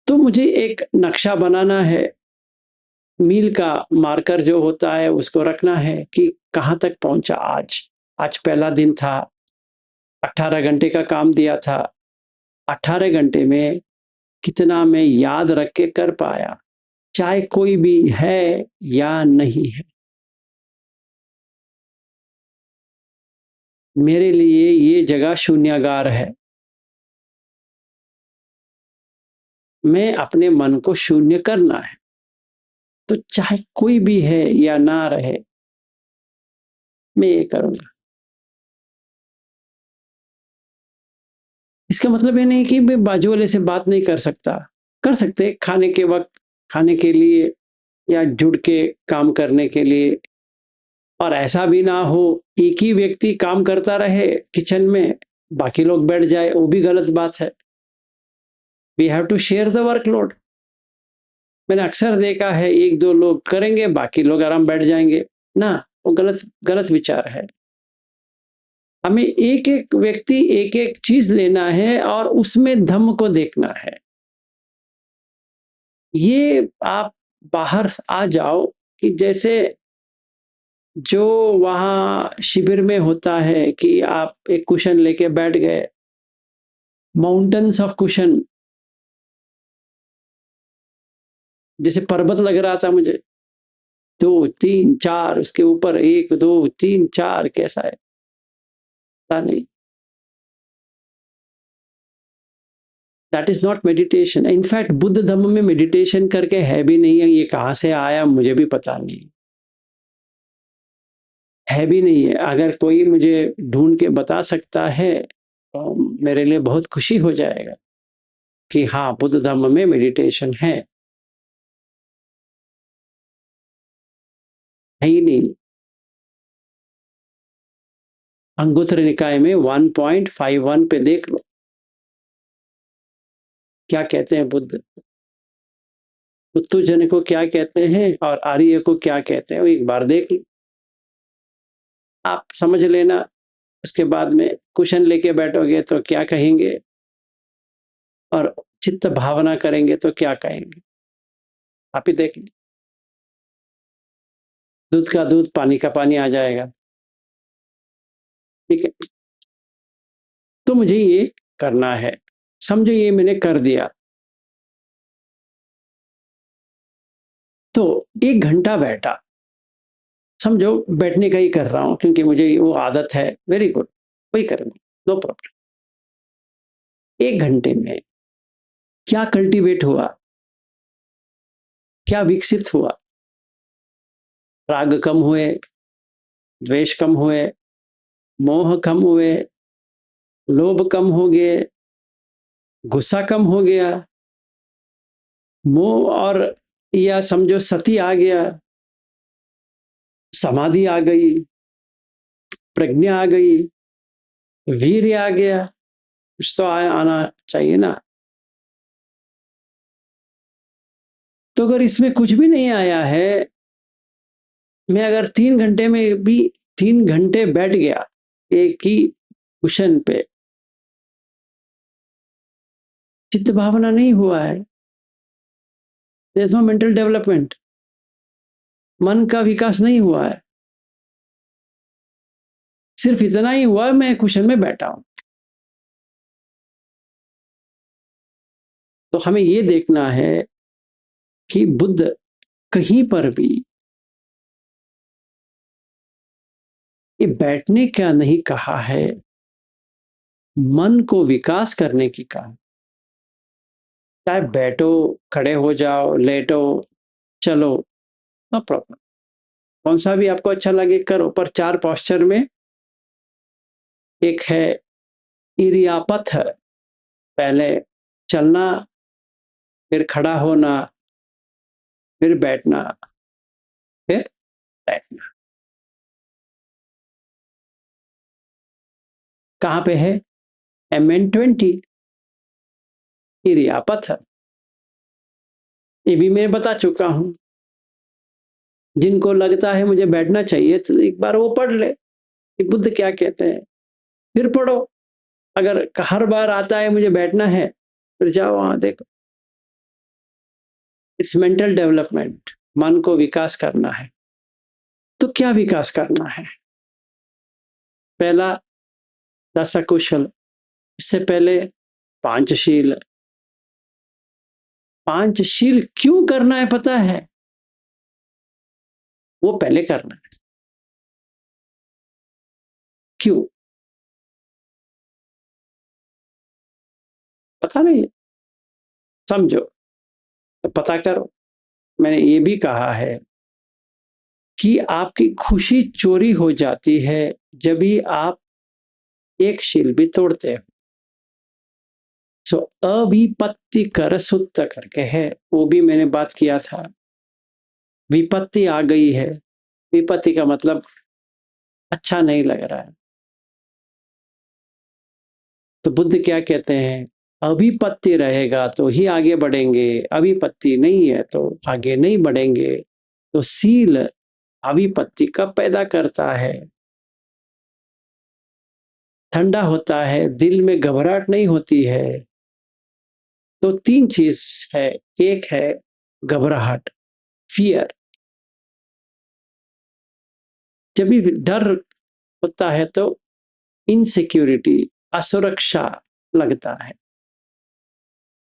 तो मुझे एक नक्शा बनाना है, मील का मार्कर जो होता है उसको रखना है कि कहाँ तक पहुंचा आज। आज पहला दिन था, 18 घंटे का काम दिया था, 18 घंटे में कितना मैं याद रख के कर पाया, चाहे कोई भी है या नहीं है। मेरे लिए ये जगह शून्यागार है। मैं अपने मन को शून्य करना है, तो चाहे कोई भी है या ना रहे, मैं ये करूंगा। इसका मतलब ये नहीं कि मैं बाजू वाले से बात नहीं कर सकता, कर सकते खाने के वक्त, खाने के लिए या जुड़ के काम करने के लिए। और ऐसा भी ना हो एक ही व्यक्ति काम करता रहे किचन में, बाकी लोग बैठ जाए, वो भी गलत बात है। We have to share the workload. मैंने अक्सर देखा है एक दो लोग करेंगे, बाकी लोग आराम बैठ जाएंगे ना, वो गलत गलत विचार है। हमें एक एक व्यक्ति एक एक चीज लेना है और उसमें धम्म को देखना है। ये आप बाहर आ जाओ कि जैसे जो वहां शिविर में होता है कि आप एक कुशन लेके बैठ गए, माउंटेन्स ऑफ कुशन, जैसे पर्वत लग रहा था मुझे, 2 3 4 उसके ऊपर 1 2 3 4, कैसा है पता नहीं। That is not meditation. In fact Buddha Dhamma में मेडिटेशन करके है भी नहीं है, ये कहाँ से आया मुझे भी पता नहीं है, भी नहीं है। अगर कोई मुझे ढूंढ के बता सकता है तो मेरे लिए बहुत खुशी हो जाएगा कि हाँ बुद्ध धम्म में मेडिटेशन है ही नहीं। अंगुत्तर निकाय में 1.51 पे देख लो क्या कहते हैं बुद्ध, उत्तुजन को क्या कहते हैं और आर्य को क्या कहते हैं, वो एक बार देख लो, आप समझ लेना। उसके बाद में कुशन लेके बैठोगे तो क्या कहेंगे, और चित्त भावना करेंगे तो क्या कहेंगे, आप ही देख लो। दूध का दूध, पानी का पानी आ जाएगा। ठीक है, तो मुझे ये करना है। समझो ये मैंने कर दिया, तो 1 घंटा बैठा, समझो बैठने का ही कर रहा हूं क्योंकि मुझे वो आदत है, वेरी गुड, वही करेंगे, नो प्रॉब्लम। 1 घंटे में क्या कल्टीवेट हुआ, क्या विकसित हुआ? राग कम हुए, द्वेष कम हुए, मोह कम हुए, लोभ कम हो गए, गुस्सा कम हो गया, मोह और या समझो सती आ गया, समाधि आ गई, प्रज्ञा आ गई, वीर्य आ गया, कुछ तो आना चाहिए ना। तो अगर इसमें कुछ भी नहीं आया है मैं अगर 3 घंटे में भी 3 घंटे बैठ गया एक ही कुशन पे, चित्त भावना नहीं हुआ है, there is no mental development, मन का विकास नहीं हुआ है, सिर्फ इतना ही हुआ है मैं कुशन में बैठा हूं। तो हमें ये देखना है कि बुद्ध कहीं पर भी ये बैठने का नहीं कहा है, मन को विकास करने की कहा। चाहे बैठो, खड़े हो जाओ, लेटो, चलो, नो प्रॉब्लम, कौन सा भी आपको अच्छा लगे करो, पर 4 पोस्चर में एक है इरियापथ, पहले चलना, फिर खड़ा होना, फिर बैठना, फिर बैठना। कहाँ पे है? MN20 इरियापथ। ये भी मैं बता चुका हूं। जिनको लगता है मुझे बैठना चाहिए तो एक बार वो पढ़ ले कि बुद्ध क्या कहते हैं, फिर पढ़ो। अगर हर बार आता है मुझे बैठना है, फिर जाओ वहां देखो। इट्स मेंटल डेवलपमेंट, मन को विकास करना है। तो क्या विकास करना है? पहला दशकुशल, इससे पहले पांचशील। पांचशील क्यों करना है पता है? वो पहले करना है। क्यों? पता नहीं, समझो तो पता करो। मैंने ये भी कहा है कि आपकी खुशी चोरी हो जाती है जब भी आप एक शील भी तोड़ते हो। सो अविपत्ति कर सुत्त करके है, वो भी मैंने बात किया था। विपत्ति आ गई है, विपत्ति का मतलब अच्छा नहीं लग रहा है, तो बुद्ध क्या कहते हैं? अभिपत्ति रहेगा तो ही आगे बढ़ेंगे, अभिपत्ति नहीं है तो आगे नहीं बढ़ेंगे। तो सील अभिपत्ति कब पैदा करता है? ठंडा होता है, दिल में घबराहट नहीं होती है। तो 3 चीज है, एक है घबराहट, फियर। जब भी डर होता है तो इनसिक्योरिटी, असुरक्षा लगता है,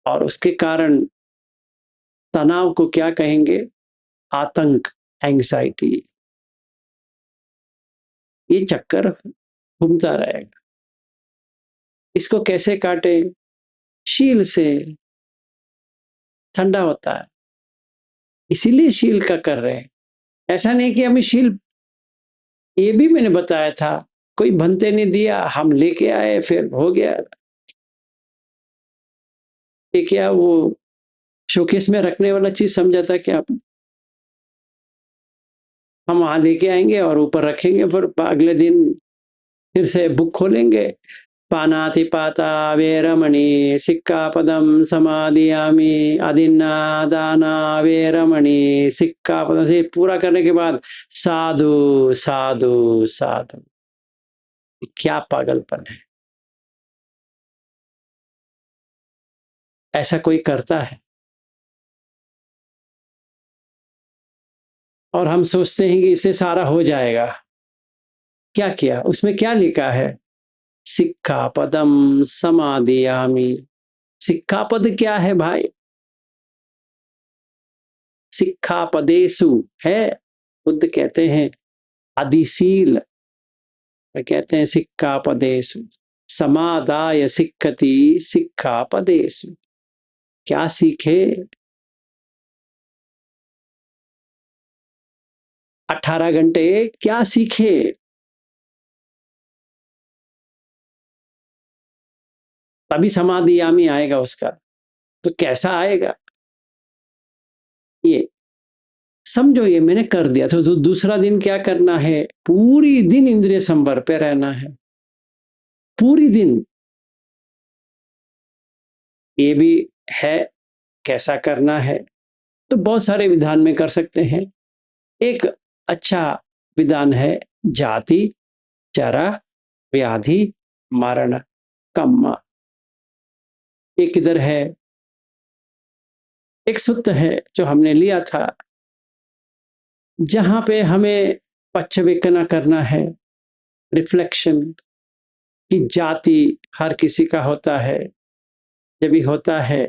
और उसके कारण तनाव को क्या कहेंगे? आतंक, एंग्जाइटी। ये चक्कर घूमता रहेगा। इसको कैसे काटे? शील से। ठंडा होता है, इसीलिए शील का कर रहे हैं। ऐसा नहीं कि हमें शील, ये भी मैंने बताया था, कोई बनते नहीं दिया, हम लेके आए, फिर हो गया। ये क्या वो शोकेस में रखने वाला चीज समझा था क्या? हम वहां लेके आएंगे और ऊपर रखेंगे, फिर अगले दिन फिर से बुक खोलेंगे। पानातिपाता वेरमणि सिक्कापदम समादियामि, अदिन्ना दाना वेरमणि सिक्कापदम से पूरा करने के बाद साधु साधु साधु। क्या पागलपन है! ऐसा कोई करता है? और हम सोचते हैं कि इससे सारा हो जाएगा। क्या किया? उसमें क्या लिखा है? सिक्खापदम समादियामि। सिक्खापद क्या है भाई? सिक्खापदेशु है। बुद्ध कहते हैं अधिशील, कहते हैं सिक्खापदेशु समादाय सिक्खति सिक्खापदेशु। क्या सीखे? 18 घंटे क्या सीखे? तभी समाधियामी आएगा उसका। तो कैसा आएगा ये समझो। ये मैंने कर दिया तो दूसरा दिन क्या करना है? पूरी दिन इंद्रिय संवर पे रहना है, पूरी दिन। ये भी है कैसा करना है, तो बहुत सारे विधान में कर सकते हैं। एक अच्छा विधान है, जाति, जरा, व्याधि, मरण, कम्मा। एक इधर है, एक सूत्र है जो हमने लिया था, जहां पे हमें पश्चवेकना करना है, रिफ्लेक्शन, कि जाति हर किसी का होता है, जब भी होता है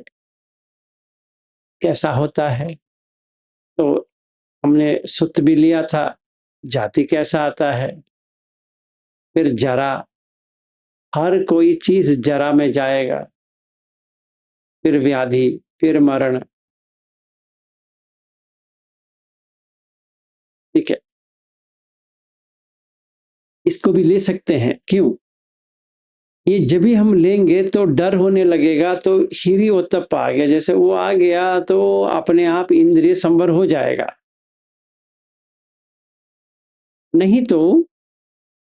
कैसा होता है। तो हमने सूत्र भी लिया था, जाति कैसा आता है, फिर जरा, हर कोई चीज जरा में जाएगा, फिर व्याधि, फिर मरण। ठीक है, इसको भी ले सकते हैं। क्यों? ये जब भी हम लेंगे तो डर होने लगेगा, तो हीरी ओतप्पा आ गया, जैसे वो आ गया तो अपने आप इंद्रिय संवर हो जाएगा। नहीं तो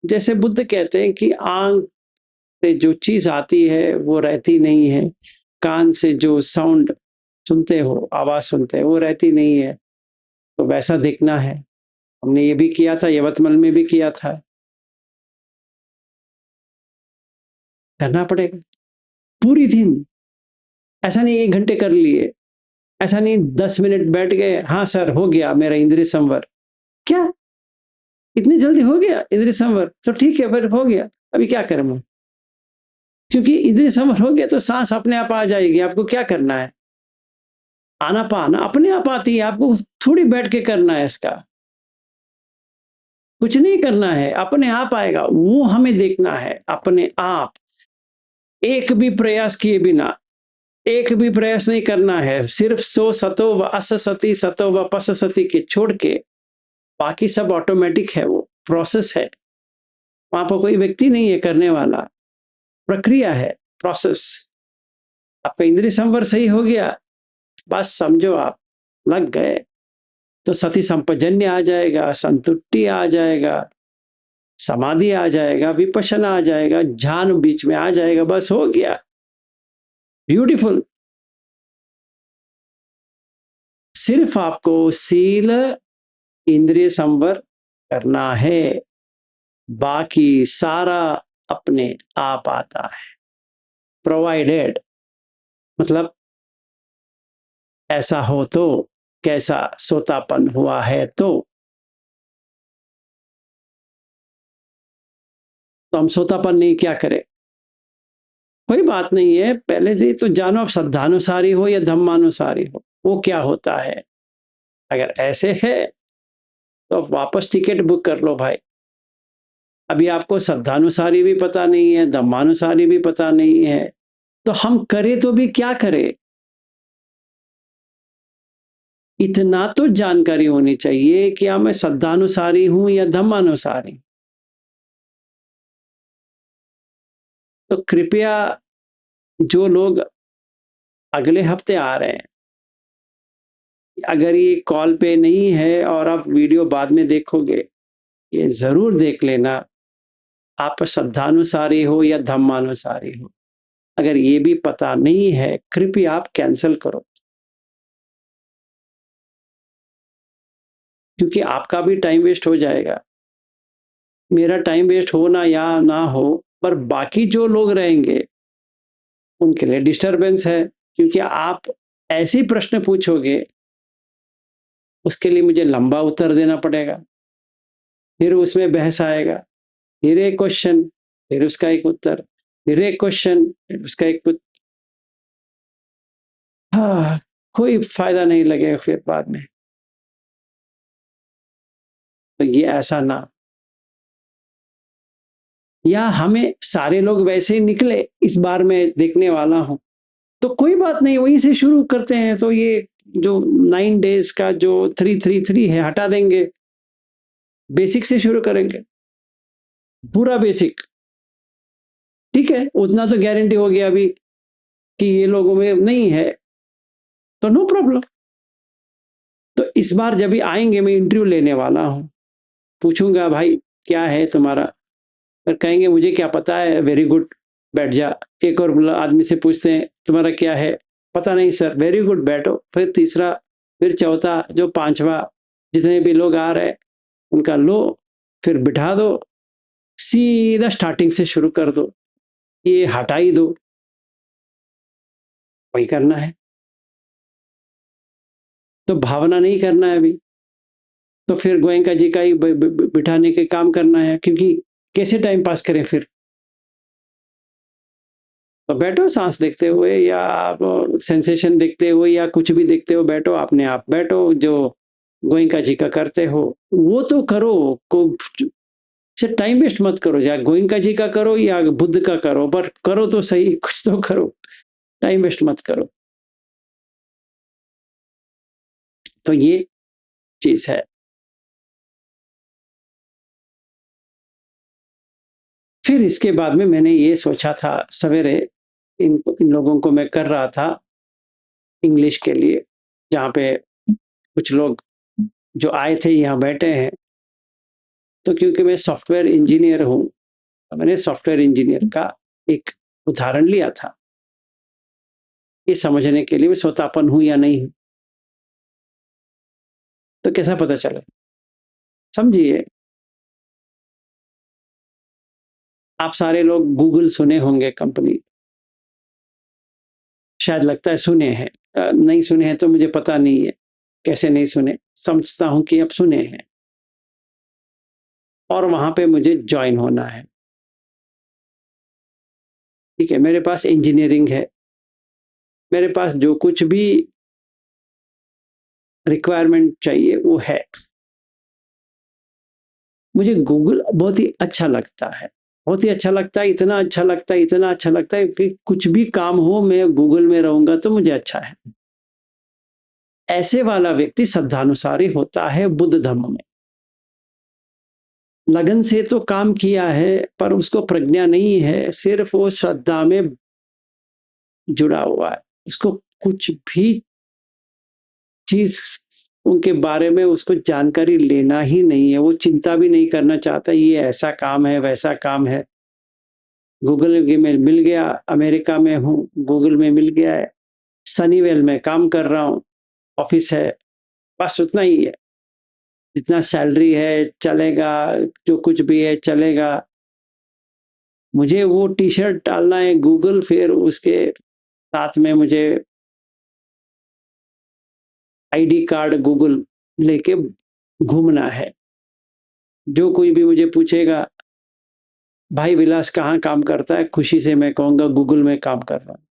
जैसे बुद्ध कहते हैं कि आंख से जो चीज आती है वो रहती नहीं है, कान से जो साउंड सुनते हो, आवाज सुनते हो, वो रहती नहीं है। तो वैसा देखना है। हमने ये भी किया था, यवतमल में भी किया था। करना पड़ेगा पूरी दिन। ऐसा नहीं 1 घंटे कर लिए, ऐसा नहीं 10 मिनट बैठ गए, हाँ सर हो गया मेरा इंद्रिय संवर। क्या इतनी जल्दी हो गया इंद्रिय संवर? तो ठीक है, फिर हो गया, अभी क्या करें हम? क्योंकि इंद्रिय संवर हो गया तो सांस अपने आप आ जाएगी। आपको क्या करना है? आनापान अपने आप आती है, आपको थोड़ी बैठ के करना है इसका, कुछ नहीं करना है, अपने आप आएगा। वो हमें देखना है अपने आप, एक भी प्रयास किए बिना। एक भी प्रयास नहीं करना है, सिर्फ सो सतो व अस सती सतो व पस सती के छोड़ के बाकी सब ऑटोमेटिक है, वो प्रोसेस है। वहां पर कोई व्यक्ति नहीं है करने वाला, प्रक्रिया है, प्रोसेस। आपका इंद्रिय संवर सही हो गया, बस समझो आप लग गए, तो सती संपजन्य आ जाएगा, संतुष्टि आ जाएगा, समाधि आ जाएगा, विपश्यना आ जाएगा, ध्यान बीच में आ जाएगा, बस हो गया। ब्यूटीफुल। सिर्फ आपको सील इंद्रिय संवर करना है, बाकी सारा अपने आप आता है, प्रोवाइडेड। मतलब ऐसा हो तो कैसा, सोतापन हुआ है तो हम सोतापन नहीं क्या करें? कोई बात नहीं है, पहले से तो जानो आप श्रद्धानुसारी हो या धम्मानुसारी हो, वो क्या होता है। अगर ऐसे है तो आप वापस टिकट बुक कर लो भाई। अभी आपको श्रद्धानुसारी भी पता नहीं है, धम्मानुसारी भी पता नहीं है, तो हम करें तो भी क्या करें? इतना तो जानकारी होनी चाहिए कि क्या मैं श्रद्धानुसारी हूं या धम्मानुसारी। तो कृपया जो लोग अगले हफ्ते आ रहे हैं, अगर ये कॉल पे नहीं है और आप वीडियो बाद में देखोगे, ये जरूर देख लेना, आप श्रद्धानुसारी हो या धम्मानुसारी हो। अगर ये भी पता नहीं है, कृपया आप कैंसिल करो, क्योंकि आपका भी टाइम वेस्ट हो जाएगा। मेरा टाइम वेस्ट हो ना या ना हो, पर बाकी जो लोग रहेंगे उनके लिए डिस्टरबेंस है, क्योंकि आप ऐसे प्रश्न पूछोगे, उसके लिए मुझे लंबा उत्तर देना पड़ेगा, फिर उसमें बहस आएगा, फिर एक क्वेश्चन, फिर उसका एक उत्तर, फिर एक क्वेश्चन, फिर उसका एक उत्तर। हाँ, कोई फायदा नहीं लगेगा फिर बाद में। तो ये ऐसा ना, या हमें सारे लोग वैसे ही निकले, इस बार मैं देखने वाला हूं, तो कोई बात नहीं, वहीं से शुरू करते हैं। तो ये जो 9 डेज का जो 333 है हटा देंगे, बेसिक से शुरू करेंगे, पूरा बेसिक। ठीक है, उतना तो गारंटी हो गया अभी कि ये लोगों में नहीं है, तो नो प्रॉब्लम। तो इस बार जब भी आएंगे, मैं इंटरव्यू लेने वाला हूं, पूछूंगा भाई क्या है तुम्हारा, फिर कहेंगे मुझे क्या पता है, वेरी गुड, बैठ जा। एक और आदमी से पूछते हैं तुम्हारा क्या है, पता नहीं सर, वेरी गुड, बैठो। फिर तीसरा, फिर चौथा, जो पांचवा, जितने भी लोग आ रहे, उनका लो, फिर बिठा दो, सीधा स्टार्टिंग से शुरू कर दो, ये हटा ही दो, वही करना है। तो भावना नहीं करना है अभी, तो फिर गोयनका जी का ही बिठाने के काम करना है, क्योंकि कैसे टाइम पास करें फिर? तो बैठो सांस देखते हुए, या आप सेंसेशन देखते हुए, या कुछ भी देखते हो, बैठो अपने आप, बैठो जो गोयनका जी का करते हो वो तो करो। को से टाइम वेस्ट मत करो, या गोयनका जी का करो या बुद्ध का करो, पर करो तो सही, कुछ तो करो, टाइम वेस्ट मत करो। तो ये चीज है। फिर इसके बाद में मैंने ये सोचा था सवेरे, इन लोगों को मैं कर रहा था इंग्लिश के लिए, जहाँ पे कुछ लोग जो आए थे यहाँ बैठे हैं। तो क्योंकि मैं सॉफ्टवेयर इंजीनियर हूँ, तो मैंने सॉफ्टवेयर इंजीनियर का एक उदाहरण लिया था, ये समझने के लिए मैं सोतापन हूँ या नहीं हूँ। तो कैसा पता चले? समझिए, आप सारे लोग गूगल सुने होंगे कंपनी, शायद लगता है सुने हैं, नहीं सुने हैं तो मुझे पता नहीं है कैसे नहीं सुने, समझता हूँ कि अब सुने हैं, और वहां पे मुझे ज्वाइन होना है। ठीक है, मेरे पास इंजीनियरिंग है, मेरे पास जो कुछ भी रिक्वायरमेंट चाहिए वो है। मुझे गूगल बहुत ही अच्छा लगता है, बहुत ही अच्छा लगता है, इतना अच्छा लगता है, इतना अच्छा लगता है कि कुछ भी काम हो मैं गूगल में रहूंगा तो मुझे अच्छा है। ऐसे वाला व्यक्ति श्रद्धानुसारी होता है बुद्ध धर्म में। लगन से तो काम किया है पर उसको प्रज्ञा नहीं है, सिर्फ वो श्रद्धा में जुड़ा हुआ है, उसको कुछ भी चीज उनके बारे में उसको जानकारी लेना ही नहीं है, वो चिंता भी नहीं करना चाहता ये ऐसा काम है वैसा काम है। गूगल में मिल गया, अमेरिका में हूँ, गूगल में मिल गया है, सनीवेल में काम कर रहा हूँ, ऑफिस है, बस उतना ही है। जितना सैलरी है चलेगा, जो कुछ भी है चलेगा। मुझे वो टी शर्ट डालना है गूगल, फिर उसके साथ में मुझे आईडी कार्ड गूगल लेके घूमना है। जो कोई भी मुझे पूछेगा भाई विलास कहाँ काम करता है, खुशी से मैं कहूंगा गूगल में काम कर रहा हूँ।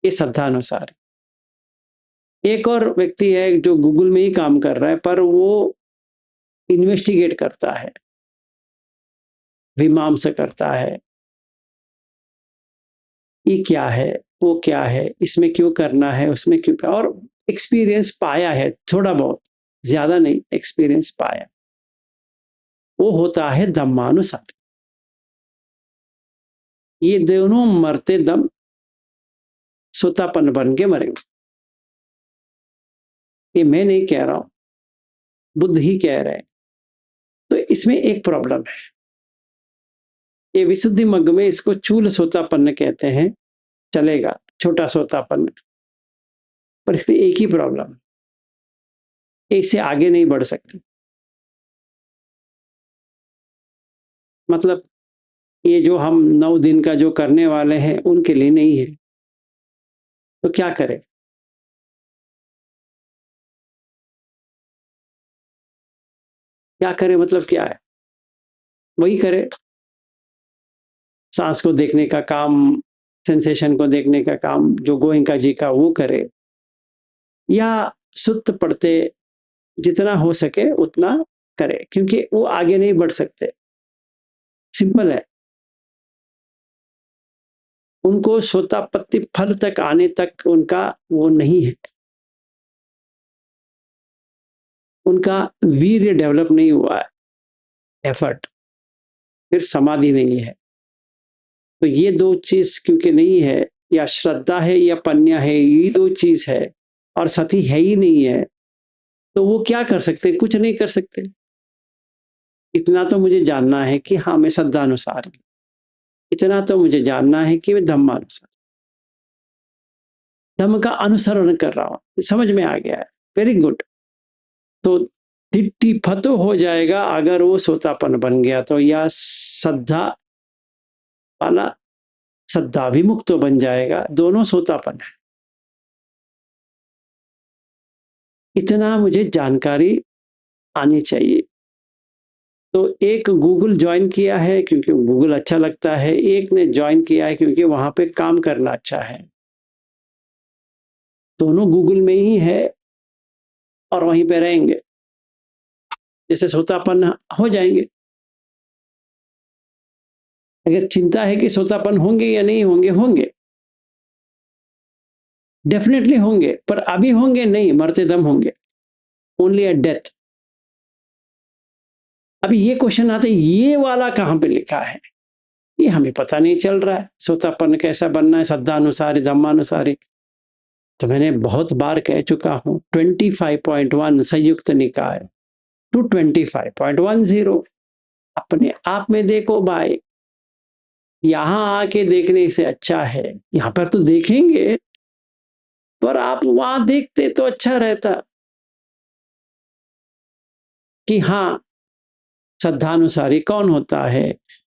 ये श्रद्धानुसार। एक और व्यक्ति है जो गूगल में ही काम कर रहा है पर वो इन्वेस्टिगेट करता है, मीमांसा करता है, ये क्या है, वो क्या है, इसमें क्यों करना है, उसमें क्यों कर, और एक्सपीरियंस पाया है थोड़ा बहुत, ज्यादा नहीं, एक्सपीरियंस पाया। वो होता है धम्मानुसार। ये दोनों मरते दम सुतापन बन के मरेंगे। ये मैं नहीं कह रहा हूं, बुद्ध ही कह रहे हैं। तो इसमें एक प्रॉब्लम है, ये विशुद्धि मग्ग में इसको चूल सोतापन्न कहते हैं, चलेगा छोटा सोतापन्न, पर इसमें एक ही प्रॉब्लम, इससे आगे नहीं बढ़ सकते। मतलब ये जो हम 9 दिन का जो करने वाले हैं उनके लिए नहीं है, तो क्या करें? क्या करें मतलब क्या है? वही करें, सांस को देखने का काम, सेंसेशन को देखने का काम जो गोयनका जी का वो करे, या सुत्त पड़ते जितना हो सके उतना करे, क्योंकि वो आगे नहीं बढ़ सकते। सिंपल है, उनको सोतापत्ति फल तक आने तक उनका वो नहीं है, उनका वीर्य डेवलप नहीं हुआ है, एफर्ट, फिर समाधि नहीं है। तो ये दो चीज क्योंकि नहीं है, या श्रद्धा है या पन्या है, ये दो चीज है, और सती है ही नहीं है, तो वो क्या कर सकते? कुछ नहीं कर सकते। इतना तो मुझे जानना है कि हाँ मैं श्रद्धानुसार हूं, इतना तो मुझे जानना है कि मैं धम्मानुसार, धम्म का अनुसरण कर रहा हूं, समझ में आ गया है, वेरी गुड। तो तिट्टी फतो हो जाएगा अगर वो सोतापन बन गया तो, या श्रद्धा वाला श्रद्धाभिमुक्त तो बन जाएगा, दोनों सोतापन है। इतना मुझे जानकारी आनी चाहिए। तो एक गूगल ज्वाइन किया है क्योंकि गूगल अच्छा लगता है, एक ने ज्वाइन किया है क्योंकि वहां पे काम करना अच्छा है। दोनों गूगल में ही है और वहीं पे रहेंगे, जैसे सोतापन हो जाएंगे। अगर चिंता है कि सोतापन होंगे या नहीं होंगे, होंगे, डेफिनेटली होंगे, पर अभी होंगे नहीं, मरते दम होंगे, ओनली एट डेथ। अभी ये क्वेश्चन आता है, ये वाला कहां पे लिखा है, ये हमें पता नहीं चल रहा है, सोतापन कैसा बनना है, श्रद्धानुसारी धम्मानुसारी। तो मैंने बहुत बार कह चुका हूं, 25.1 संयुक्त निकाय टू 25.10, अपने आप में देखो भाई। यहां आके देखने से अच्छा है, यहां पर तो देखेंगे, पर आप वहां देखते तो अच्छा रहता कि हाँ, श्रद्धानुसारी कौन होता है,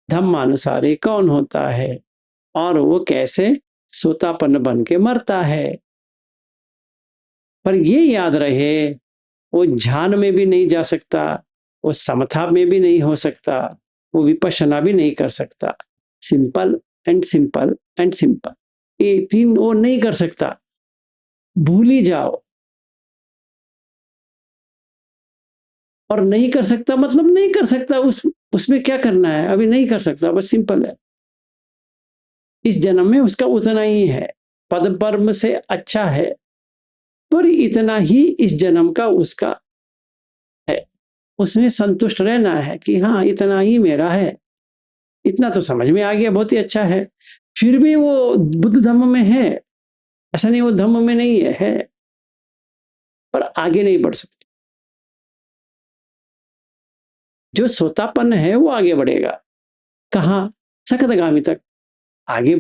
धम्मानुसारी कौन होता है, और वो कैसे सोतापन्न बन के मरता है। पर ये याद रहे, वो ध्यान में भी नहीं जा सकता, वो समथा में भी नहीं हो सकता, वो विपश्यना भी नहीं कर सकता। Simple and simple and simple, ये तीन वो नहीं कर सकता, भूल ही जाओ। और नहीं कर सकता मतलब नहीं कर सकता, उसमें क्या करना है, अभी नहीं कर सकता, बस सिंपल है। इस जन्म में उसका उतना ही है, पद कर्म से अच्छा है, पर इतना ही इस जन्म का उसका है, उसमें संतुष्ट रहना है कि हाँ इतना ही मेरा है। इतना तो समझ में आ गया, बहुत ही अच्छा है। फिर भी वो बुद्ध धम्म में है, ऐसा नहीं वो धम्म में नहीं है, पर आगे नहीं बढ़ सकता। जो सोतापन्न है वो आगे बढ़ेगा, कहाँ, सकतगामी तक, आगे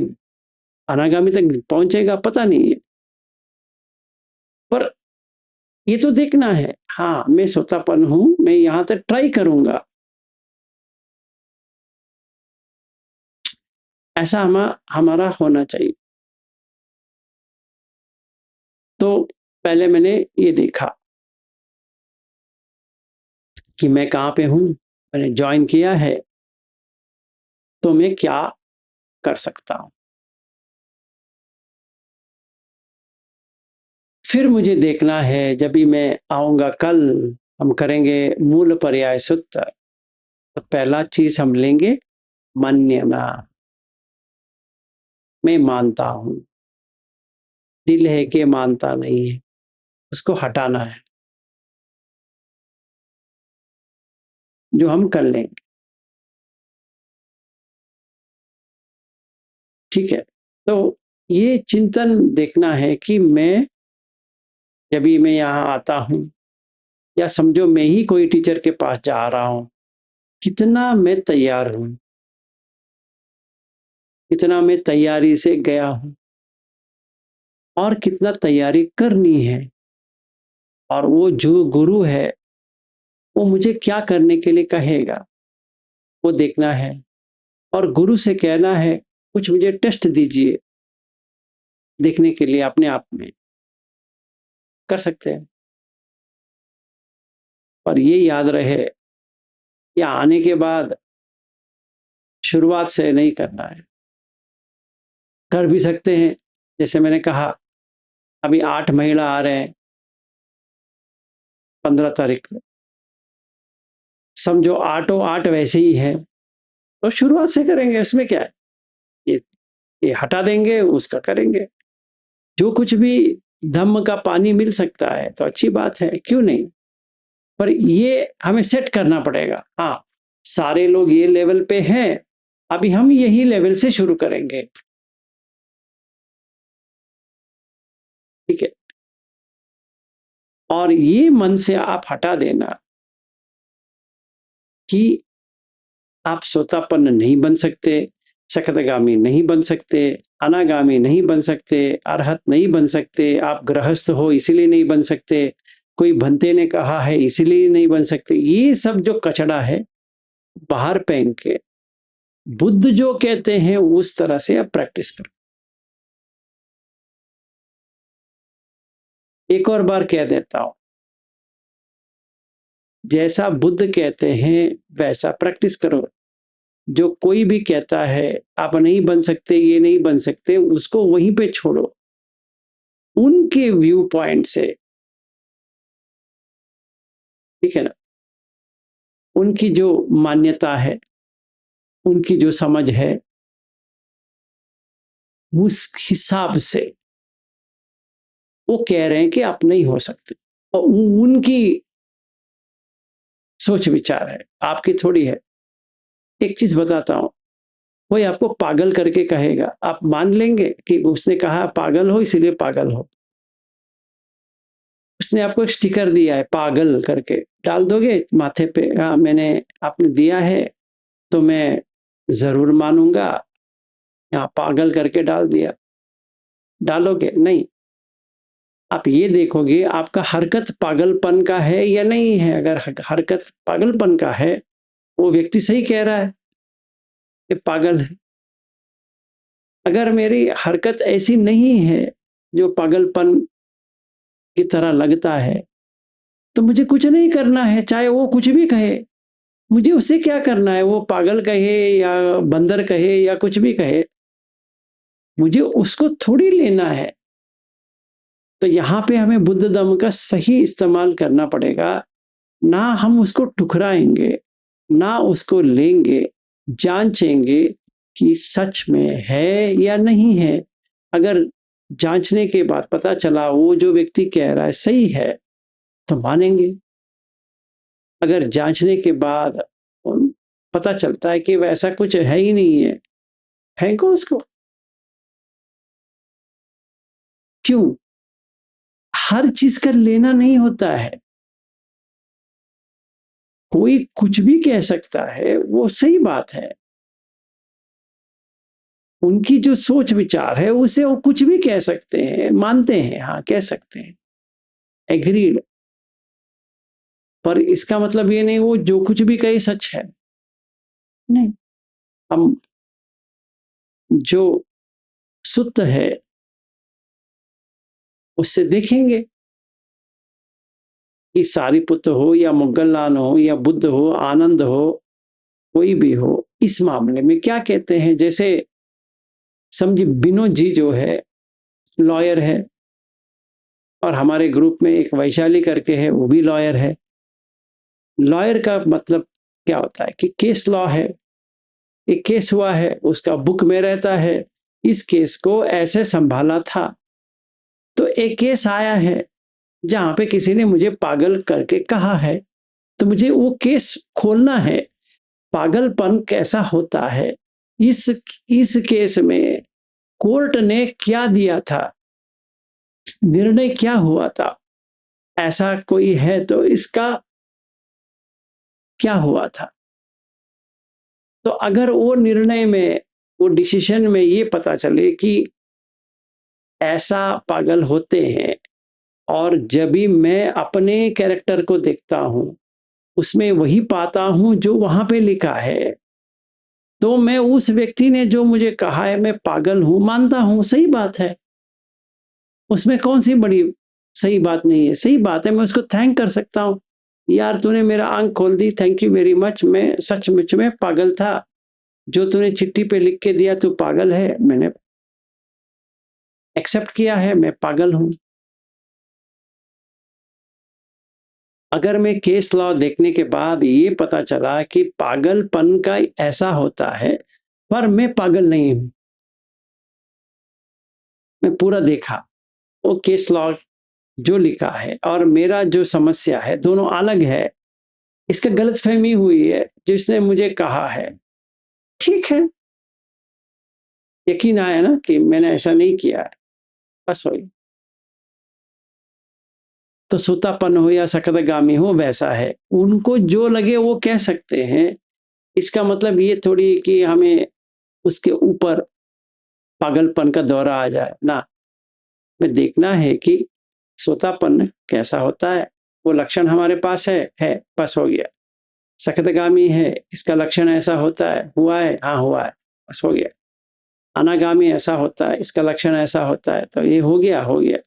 अनागामी तक पहुंचेगा पता नहीं है। पर ये तो देखना है, हाँ मैं सोतापन्न हूं, मैं यहां तक ट्राई करूंगा, ऐसा हमारा होना चाहिए। तो पहले मैंने ये देखा कि मैं कहाँ पे हूँ, मैंने ज्वाइन किया है, तो मैं क्या कर सकता हूँ। फिर मुझे देखना है, जब भी मैं आऊँगा कल, हम करेंगे मूल पर्याय सूत्र। तो पहला चीज़ हम लेंगे मान्यना, मैं मानता हूँ, दिल है कि मानता नहीं है, उसको हटाना है, जो हम कर लेंगे। ठीक है, तो ये चिंतन देखना है कि मैं जब भी मैं यहाँ आता हूँ, या समझो मैं ही कोई टीचर के पास जा रहा हूँ, कितना मैं तैयार हूँ, कितना मैं तैयारी से गया हूँ, और कितना तैयारी करनी है, और वो जो गुरु है वो मुझे क्या करने के लिए कहेगा वो देखना है। और गुरु से कहना है कुछ मुझे टेस्ट दीजिए, देखने के लिए अपने आप में कर सकते हैं। पर ये याद रहे, या आने के बाद शुरुआत से नहीं करना है। कर भी सकते हैं, जैसे मैंने कहा अभी 8 महिला आ रहे हैं 15 तारीख को, समझो 8 वैसे ही है, तो शुरुआत से करेंगे, इसमें क्या है, ये ये हटा देंगे, उसका करेंगे। जो कुछ भी धम्म का पानी मिल सकता है तो अच्छी बात है, क्यों नहीं। पर ये हमें सेट करना पड़ेगा, हाँ सारे लोग ये लेवल पे हैं, अभी हम यही लेवल से शुरू करेंगे। ठीक है, और ये मन से आप हटा देना कि आप सोतापन्न नहीं बन सकते, सकतगामी नहीं बन सकते, अनागामी नहीं बन सकते, अरहत नहीं बन सकते, आप गृहस्थ हो इसीलिए नहीं बन सकते, कोई भंते ने कहा है इसलिए नहीं बन सकते, ये सब जो कचड़ा है बाहर फेंक के बुद्ध जो कहते हैं उस तरह से आप प्रैक्टिस करो। एक और बार कह देता हूं, जैसा बुद्ध कहते हैं वैसा प्रैक्टिस करो। जो कोई भी कहता है आप नहीं बन सकते, ये नहीं बन सकते, उसको वहीं पे छोड़ो। उनके व्यू पॉइंट से, ठीक है ना, उनकी जो मान्यता है, उनकी जो समझ है, उस हिसाब से वो कह रहे हैं कि आप नहीं हो सकते, और उनकी सोच विचार है, आपकी थोड़ी है। एक चीज बताता हूं, कोई आपको पागल करके कहेगा, आप मान लेंगे कि उसने कहा पागल हो इसलिए पागल हो। उसने आपको एक स्टिकर दिया है पागल करके, डाल दोगे माथे पे? हाँ, मैंने आपने दिया है तो मैं जरूर मानूंगा, यहाँ पागल करके डाल दिया, डालोगे? नहीं। आप ये देखोगे आपका हरकत पागलपन का है या नहीं है। अगर हरकत पागलपन का है, वो व्यक्ति सही कह रहा है कि पागल है। अगर मेरी हरकत ऐसी नहीं है जो पागलपन की तरह लगता है, तो मुझे कुछ नहीं करना है, चाहे वो कुछ भी कहे। मुझे उससे क्या करना है, वो पागल कहे या बंदर कहे या कुछ भी कहे, मुझे उसको थोड़ी लेना है। तो यहाँ पे हमें बुद्ध धम्म का सही इस्तेमाल करना पड़ेगा। ना हम उसको ठुकराएंगे, ना उसको लेंगे, जांचेंगे कि सच में है या नहीं है। अगर जांचने के बाद पता चला वो जो व्यक्ति कह रहा है सही है, तो मानेंगे। अगर जांचने के बाद पता चलता है कि वैसा कुछ है ही नहीं है, फेंको उसको। क्यों? हर चीज का लेना नहीं होता है। कोई कुछ भी कह सकता है, वो सही बात है। उनकी जो सोच विचार है उसे वो कुछ भी कह सकते हैं, मानते हैं, हाँ कह सकते हैं, एग्रीड। पर इसका मतलब ये नहीं वो जो कुछ भी कहे सच है, नहीं। हम जो सुत है उससे देखेंगे कि सारिपुत्र हो या मोगललान हो या बुद्ध हो, आनंद हो, कोई भी हो, इस मामले में क्या कहते हैं। जैसे समझिए विनोद जी जो है लॉयर है, और हमारे ग्रुप में एक वैशाली करके है, वो भी लॉयर है। लॉयर का मतलब क्या होता है कि केस लॉ है, एक केस हुआ है, उसका बुक में रहता है, इस केस को ऐसे संभाला था। तो एक केस आया है जहां पे किसी ने मुझे पागल करके कहा है, तो मुझे वो केस खोलना है, पागलपन कैसा होता है, इस इस केस में कोर्ट ने क्या दिया था, निर्णय क्या हुआ था, ऐसा कोई है तो इसका क्या हुआ था। तो अगर वो निर्णय में, वो डिसीजन में ये पता चले कि ऐसा पागल होते हैं, और जब भी मैं अपने कैरेक्टर को देखता हूं उसमें वही पाता हूं जो वहां पे लिखा है, तो मैं उस व्यक्ति ने जो मुझे कहा है मैं पागल हूं मानता हूं, सही बात है। उसमें कौन सी बड़ी सही बात नहीं है, सही बात है। मैं उसको थैंक कर सकता हूँ, यार तूने मेरा आंख खोल दी, थैंक यू वेरी मच, मैं सचमुच में पागल था, जो तूने चिट्ठी पे लिख के दिया तू पागल है, मैंने एक्सेप्ट किया है, मैं पागल हूं। अगर मैं केस लॉ देखने के बाद ये पता चला कि पागलपन का ऐसा होता है, पर मैं पागल नहीं हूं, मैं पूरा देखा, वो केस लॉ जो लिखा है और मेरा जो समस्या है दोनों अलग है, इसका गलतफहमी हुई है जिसने मुझे कहा है, ठीक है, यकीन आया ना कि मैंने ऐसा नहीं किया है, बस वही। तो सुतापन हो या सकदगामी हो वैसा है, उनको जो लगे वो कह सकते हैं। इसका मतलब ये थोड़ी कि हमें उसके ऊपर पागलपन का दौरा आ जाए ना। में देखना है कि सोतापन कैसा होता है, वो लक्षण हमारे पास है, बस हो गया। सकतगामी है, इसका लक्षण ऐसा होता है, हुआ है, हाँ हुआ है, बस हो गया। अनागामी ऐसा होता है, इसका लक्षण ऐसा होता है, तो ये हो गया, हो गया।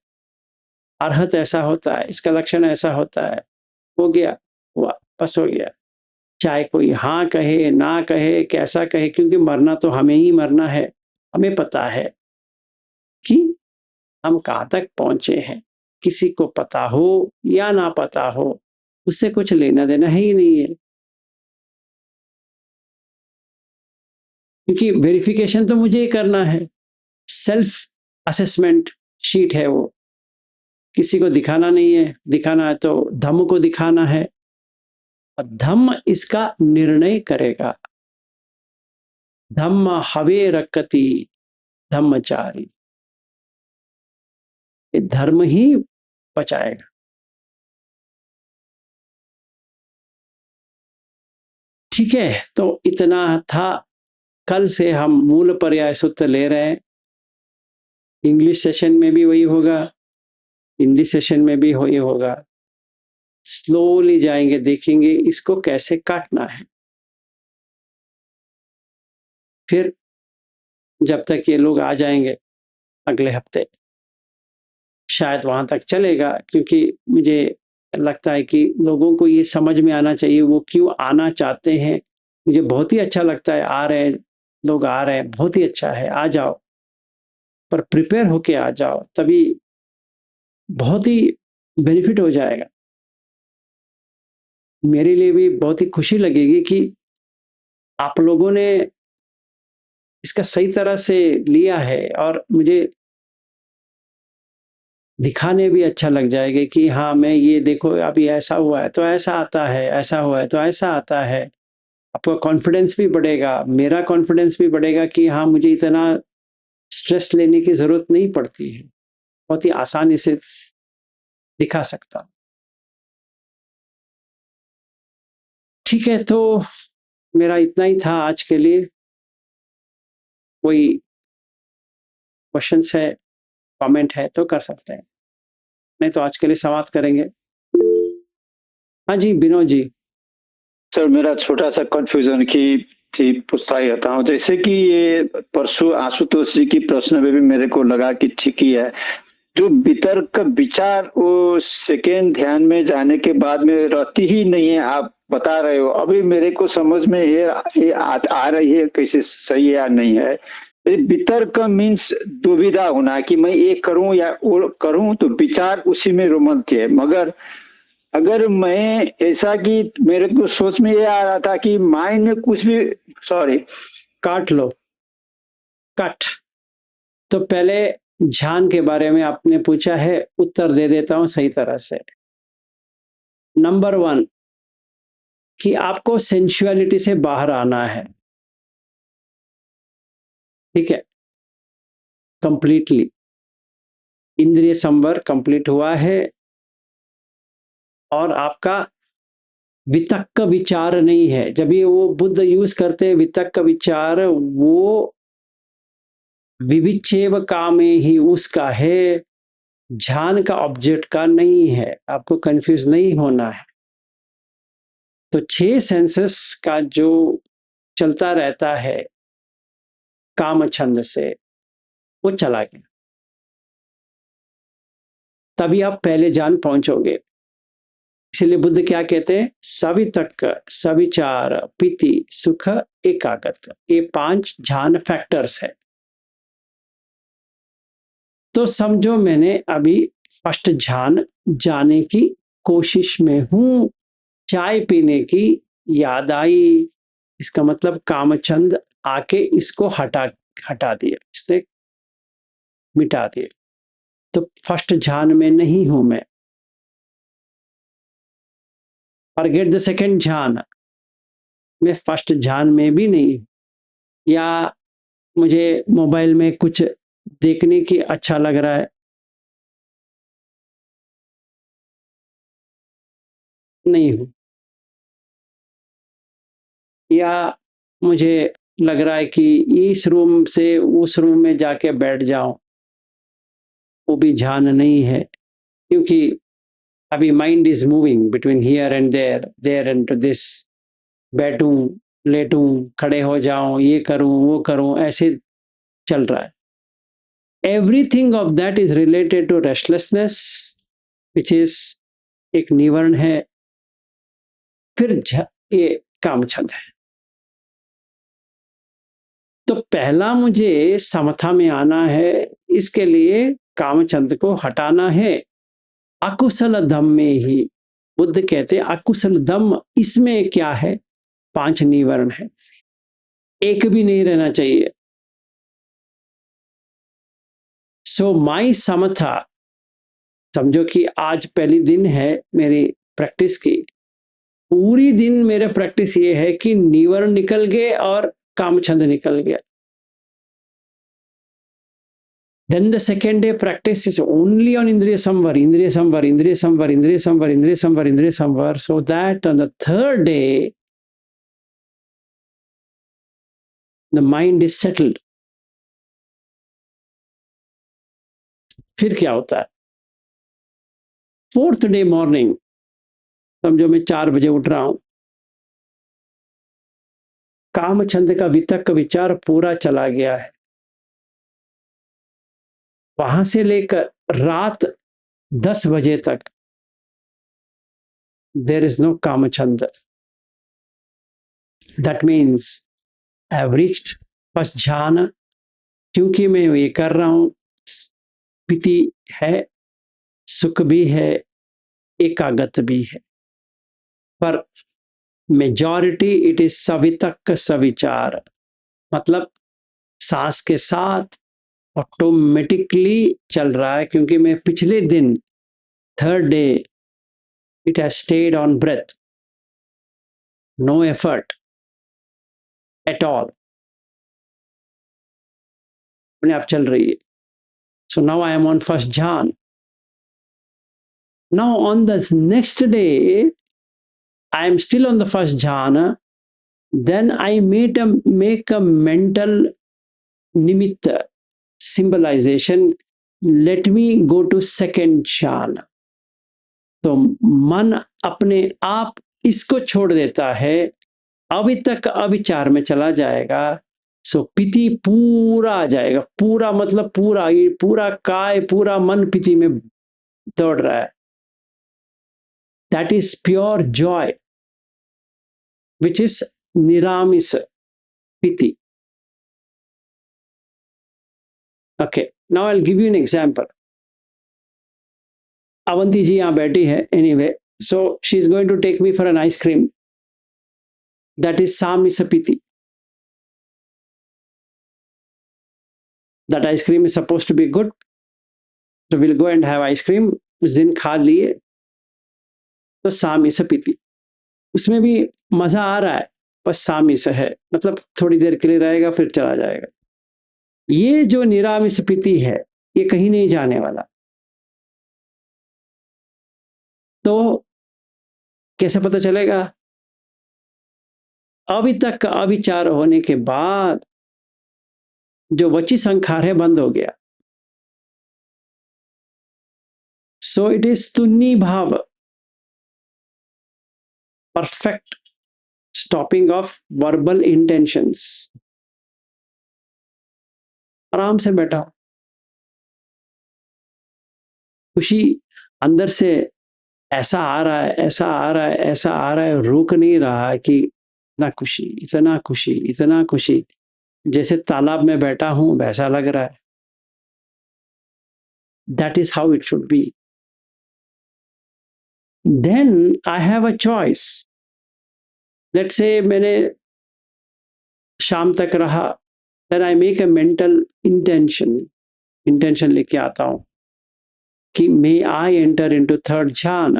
अर्हत ऐसा होता है, इसका लक्षण ऐसा होता है, हो गया, हुआ, बस हो गया। चाहे कोई हाँ कहे, ना कहे, कैसा कहे, क्योंकि मरना तो हमें ही मरना है। हमें पता है कि हम कहाँ तक पहुँचे हैं। किसी को पता हो या ना पता हो, उससे कुछ लेना-देना है ही नहीं है। क्योंकि वेरिफ़िकेशन तो मुझे ही करना है। सेल्फ असेसमेंट शीट है वो। किसी को दिखाना नहीं है, दिखाना है तो धम्म को दिखाना है। और धम्म इसका निर्णय करेगा। धम्म हवे रक्कति धम्मचारी। ये धर्म ही बचाएगा। ठीक है, तो इतना था। कल से हम मूल पर्याय सूत्र ले रहे हैं। इंग्लिश सेशन में भी वही होगा, हिंदी सेशन में भी वही होगा। स्लोली जाएंगे, देखेंगे इसको कैसे काटना है। फिर जब तक ये लोग आ जाएंगे अगले हफ्ते, शायद वहां तक चलेगा, क्योंकि मुझे लगता है कि लोगों को ये समझ में आना चाहिए वो क्यों आना चाहते हैं। मुझे बहुत ही अच्छा लगता है, आ रहे हैं लोग, आ रहे हैं, बहुत ही अच्छा है, आ जाओ, पर प्रिपेयर होके आ जाओ, तभी बहुत ही बेनिफिट हो जाएगा। मेरे लिए भी बहुत ही खुशी लगेगी कि आप लोगों ने इसका सही तरह से लिया है, और मुझे दिखाने भी अच्छा लग जाएगा कि हाँ, मैं ये देखो अभी ऐसा हुआ है तो ऐसा आता है, ऐसा हुआ है तो ऐसा आता है। आपका कॉन्फिडेंस भी बढ़ेगा, मेरा कॉन्फिडेंस भी बढ़ेगा कि हाँ, मुझे इतना स्ट्रेस लेने की ज़रूरत नहीं पड़ती है। बहुत ही आसानी से दिखा सकता हूँ। ठीक है, तो मेरा इतना ही था आज के लिए। कोई क्वेश्चन्स है, कमेंट है तो कर सकते हैं, नहीं तो आज के लिए समाप्त करेंगे। हाँ जी, विनोद जी। सर मेरा छोटा सा कंफ्यूजन की थी, पूछता ही रहता हूँ। जैसे कि ये परसों आशुतोष जी की प्रश्न में भी मेरे को लगा कि ठीक ही है, जो वितर्क का विचार वो सेकेंड ध्यान में जाने के बाद में रहती ही नहीं है, आप बता रहे हो। अभी मेरे को समझ में ये आ रही है कैसे सही है या नहीं है। वितर्क मीन्स दुविधा होना कि मैं ये करूं या वो करूं, तो विचार उसी में रोमंच है। मगर अगर मैं ऐसा कि मेरे को सोच में ये आ रहा था कि माइंड में कुछ भी, सॉरी, काट लो, कट। तो पहले ध्यान के बारे में आपने पूछा है, उत्तर दे देता हूं सही तरह से। नंबर 1 कि आपको सेंसुअलिटी से बाहर आना है। ठीक है, कंप्लीटली इंद्रिय संवर कंप्लीट हुआ है, और आपका वितक्क विचार नहीं है। जब ये वो बुद्ध यूज करते हैं वितक्क विचार, वो विविच्छेव कामे ही उसका है, ध्यान का ऑब्जेक्ट का नहीं है। आपको कंफ्यूज नहीं होना है। तो 6 सेंसेस का जो चलता रहता है काम छंद से, वो चला गया, तभी आप पहले जान पहुंचोगे। इसलिए बुद्ध क्या कहते हैं, सवितक्क, सविचार, पीति, सुख, एकाग्रता, ये 5 ध्यान फैक्टर्स है। तो समझो मैंने अभी फर्स्ट ध्यान जाने की कोशिश में हूं, चाय पीने की याद आई, इसका मतलब कामचंद आके इसको हटा दिया, इसने मिटा दिया। तो फर्स्ट ध्यान में नहीं हूं मैं। फॉरगेट द सेकंड ध्यान, मैं फर्स्ट ध्यान में भी नहीं। या मुझे मोबाइल में कुछ देखने की अच्छा लग रहा है, नहीं हूं। या मुझे लग रहा है कि इस रूम से उस रूम में जाके बैठ जाऊं, वो भी ध्यान नहीं है। क्योंकि अभी mind is moving between here and there and to this, बैठूं, लेटूं, खड़े हो जाऊं, ये करूं, वो करूं, ऐसे चल रहा है. Everything of that is related to restlessness, which is एक निवर्ण है. फिर ये कामछंद है. तो पहला मुझे समता में आना है, इसके लिए कामचंद को हटाना है. अकुशल दम में ही, बुद्ध कहते हैं अकुशल दम, इसमें क्या है, 5 निवर्ण है, एक भी नहीं रहना चाहिए. सो माई समथा, समझो कि आज पहली दिन है मेरी प्रैक्टिस की. पूरी दिन मेरा प्रैक्टिस ये है कि निवर्ण निकल गए और कामछंद निकल गया. Then the second day practice is only on Indriya Samvar, Indriya Samvar, Indriya Samvar, Indriya Samvar, Indriya Samvar, Indriya Samvar, so that on the third day, the mind is settled. फिर क्या होता है, 4th day morning, समझो मैं 4 बजे उठ रहा हूं, काम छंद का वितक विचार पूरा चला गया है. वहां से लेकर रात 10 बजे तक there is no कामछंद. That means I have reached first jhana. क्योंकि मैं ये कर रहा हूं, पीति है, सुख भी है, एकागत भी है, पर मेजॉरिटी इट इज सवितक सविचार, मतलब सांस के साथ ऑटोमेटिकली चल रहा है. क्योंकि मैं पिछले दिन third day it has stayed on breath, no effort at all, अपने आप चल रही है. So now I am on first dhyana. Now on the next day I am still on the first jhana, then I make a mental nimitta, symbolization, let me go to second jhana. तो मन अपने आप इसको छोड़ देता है, अभी तक अविचार में चला जाएगा. सो पीति पूरा आ जाएगा, पूरा मतलब पूरा, ये पूरा काय, पूरा मन पीति में दौड़ रहा है. That is pure Joy, which is Niramis Piti. Okay, now I'll give you an example. Avanti ji यहाँ बैठी है, anyway, so she's going to take me for an ice cream. That is Samisa Piti. That ice cream is supposed to be good, so we'll go and have ice cream. उस दिन खा लिए तो Samisa Piti. उसमें भी मजा आ रहा है, बस सामिस है, मतलब थोड़ी देर के लिए रहेगा फिर चला जाएगा. ये जो निरामिस पीति है, ये कहीं नहीं जाने वाला. तो कैसे पता चलेगा, अभी तक का अविचार होने के बाद जो वची संखार है बंद हो गया. सो इट इज तुन्नी भाव, perfect stopping of verbal intentions. आराम से बैठा हूं, खुशी अंदर से ऐसा आ रहा है, ऐसा आ रहा है, ऐसा आ रहा है, रुक नहीं रहा कि इतना खुशी, इतना खुशी, इतना खुशी, जैसे तालाब में बैठा हूं वैसा लग रहा है. That is how it should be. Then I have a choice. Let's say मैंने शाम तक रहा, then I make a mental intention लेके आता हूं कि may I enter into third dhyana.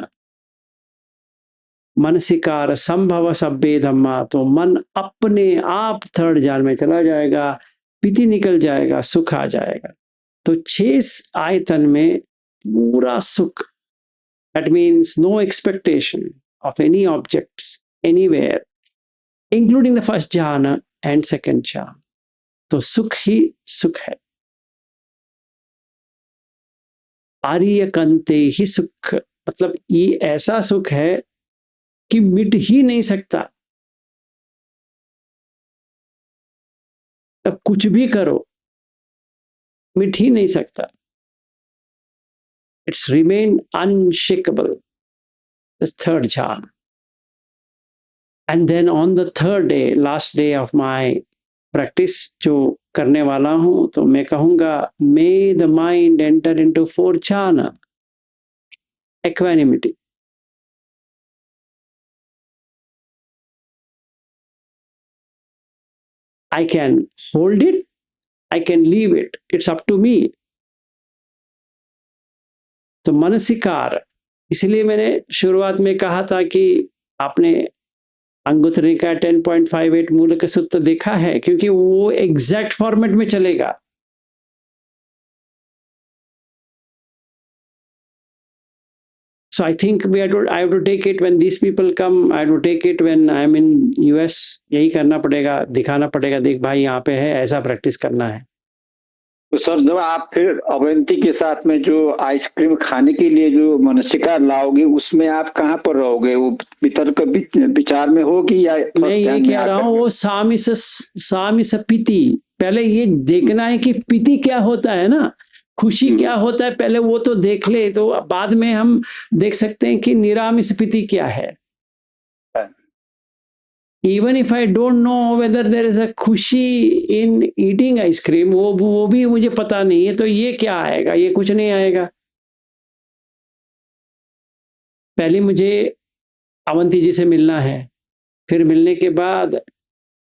मनसिकार संभव सभ्य धम्मा, तो मन अपने आप थर्ड ध्यान में चला जाएगा, पीति निकल जाएगा, सुख आ जाएगा. तो 6 आयतन में पूरा सुख. That means no expectation of any objects anywhere, including the first dhyana and second dhyana. तो सुख ही सुख है. आर्यकंते ही सुख, मतलब ये ऐसा सुख है कि मिट ही नहीं सकता। अब कुछ भी करो मिट ही नहीं सकता। It's remain unshakeable, this third jhana. And then on the third day, last day of my practice जो करने वाला हूं, तो मैं कहूंगा may the mind enter into fourth jhana, equanimity. I can hold it, I can leave it, it's up to me. तो मनसिकार, इसलिए मैंने शुरुआत में कहा था कि आपने अंगुत्तर निकाय 10.58 मूलक सूत्र देखा है, क्योंकि वो एग्जैक्ट फॉर्मेट में चलेगा। So I think I have to take it when these people come, I have to take it when I'm in US. यही करना पड़ेगा, दिखाना पड़ेगा, देख भाई यहाँ पे है, ऐसा प्रैक्टिस करना है। तो सर जब आप फिर अवंती के साथ में जो आइसक्रीम खाने के लिए जो मनसिका लाओगे, उसमें आप कहाँ पर रहोगे? वो वितर्क विचार में होगी या मैं ये कह रहा हूँ वो सामिस पीति, पहले ये देखना है कि पीति क्या होता है ना, खुशी क्या होता है, पहले वो तो देख ले, तो बाद में हम देख सकते हैं कि निरामिष पीति क्या है। Even if I don't know whether there is a खुशी in eating ice cream, वो भी मुझे पता नहीं है, तो ये क्या आएगा? ये कुछ नहीं आएगा। पहले मुझे अवंती जी से मिलना है, फिर मिलने के बाद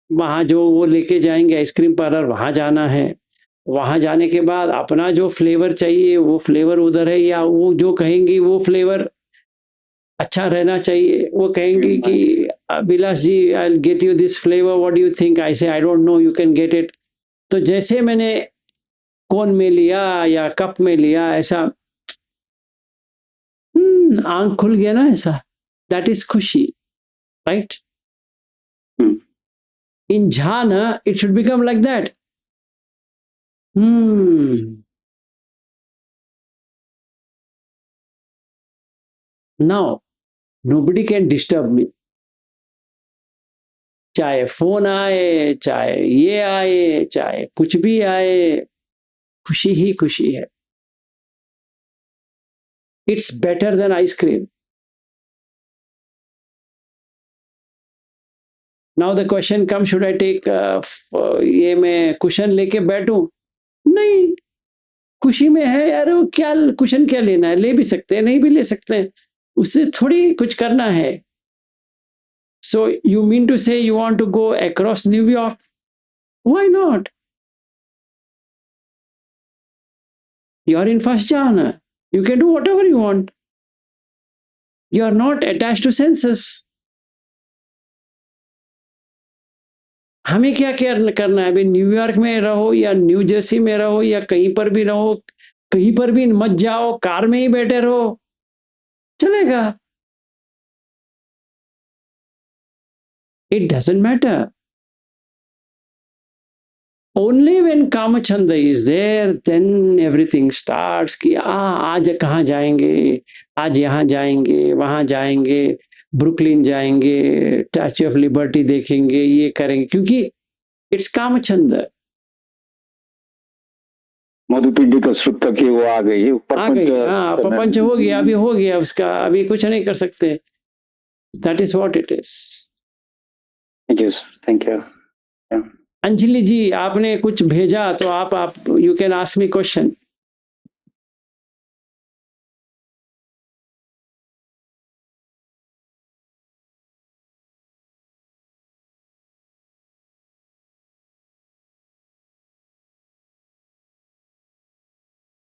वहाँ जो वो लेके जाएंगे आइसक्रीम पार्लर, वहाँ जाना है, वहाँ जाने के बाद अपना जो फ्लेवर चाहिए वो फ्लेवर उधर है, या वो जो कहेंगी वो फ्लेवर अच्छा रहना चाहिए, वो कहेंगी कि Vilas ji I will get you this flavour, what do you think? I say I don't know, you can get it. तो जैसे मैंने कोन में लिया या कप में लिया, ऐसा आंख खुल गया ना, ऐसा, दैट इज खुशी, right? In jhana it should become like that. Now nobody can disturb me, चाहे फोन आए, चाहे ये आए, चाहे कुछ भी आए, खुशी ही खुशी है। It's better than ice cream. Now the question come, should I take, ये मैं कुशन लेके बैठूं? नहीं, खुशी में है यार, वो क्या कुशन क्या लेना है, ले भी सकते हैं, नहीं भी ले सकते हैं, उससे थोड़ी कुछ करना है। So you mean to say you want to go across New York? Why not? You are in first jhana. You can do whatever you want. You are not attached to senses. हमें क्या करना है? अभी New York में रहो या new Jersey में रहो या कहीं पर भी रहो, कहीं पर भी मत जाओ, कार में ही बैठे रहो, चलेगा। It doesn't matter. Only when Kamachanda is there, then everything starts कि आज कहाँ जाएंगे, आज यहाँ जाएंगे, वहाँ जाएंगे, ब्रुकलिन जाएंगे, स्टैच्यू ऑफ लिबर्टी देखेंगे, ये करेंगे, क्योंकि इट्स कामचंद। मधुपिंडी का सुख तक वो आ गई, हाँ, प्रपंच हो गया, अभी हो गया उसका, अभी कुछ नहीं कर सकते। That is what it is. Thank you. Anjali ji, आपने कुछ भेजा तो आप you can ask me question.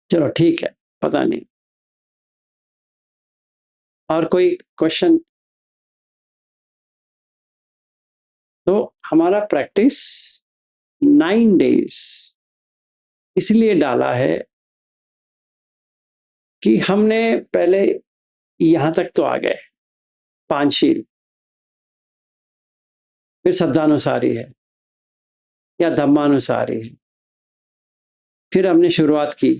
चलो ठीक है, पता नहीं, और कोई क्वेश्चन? तो हमारा प्रैक्टिस 9 days इसलिए डाला है कि हमने पहले यहां तक तो आ गए, पांचशील, फिर शब्दानुसारी है या धम्मानुसारी है, फिर हमने शुरुआत की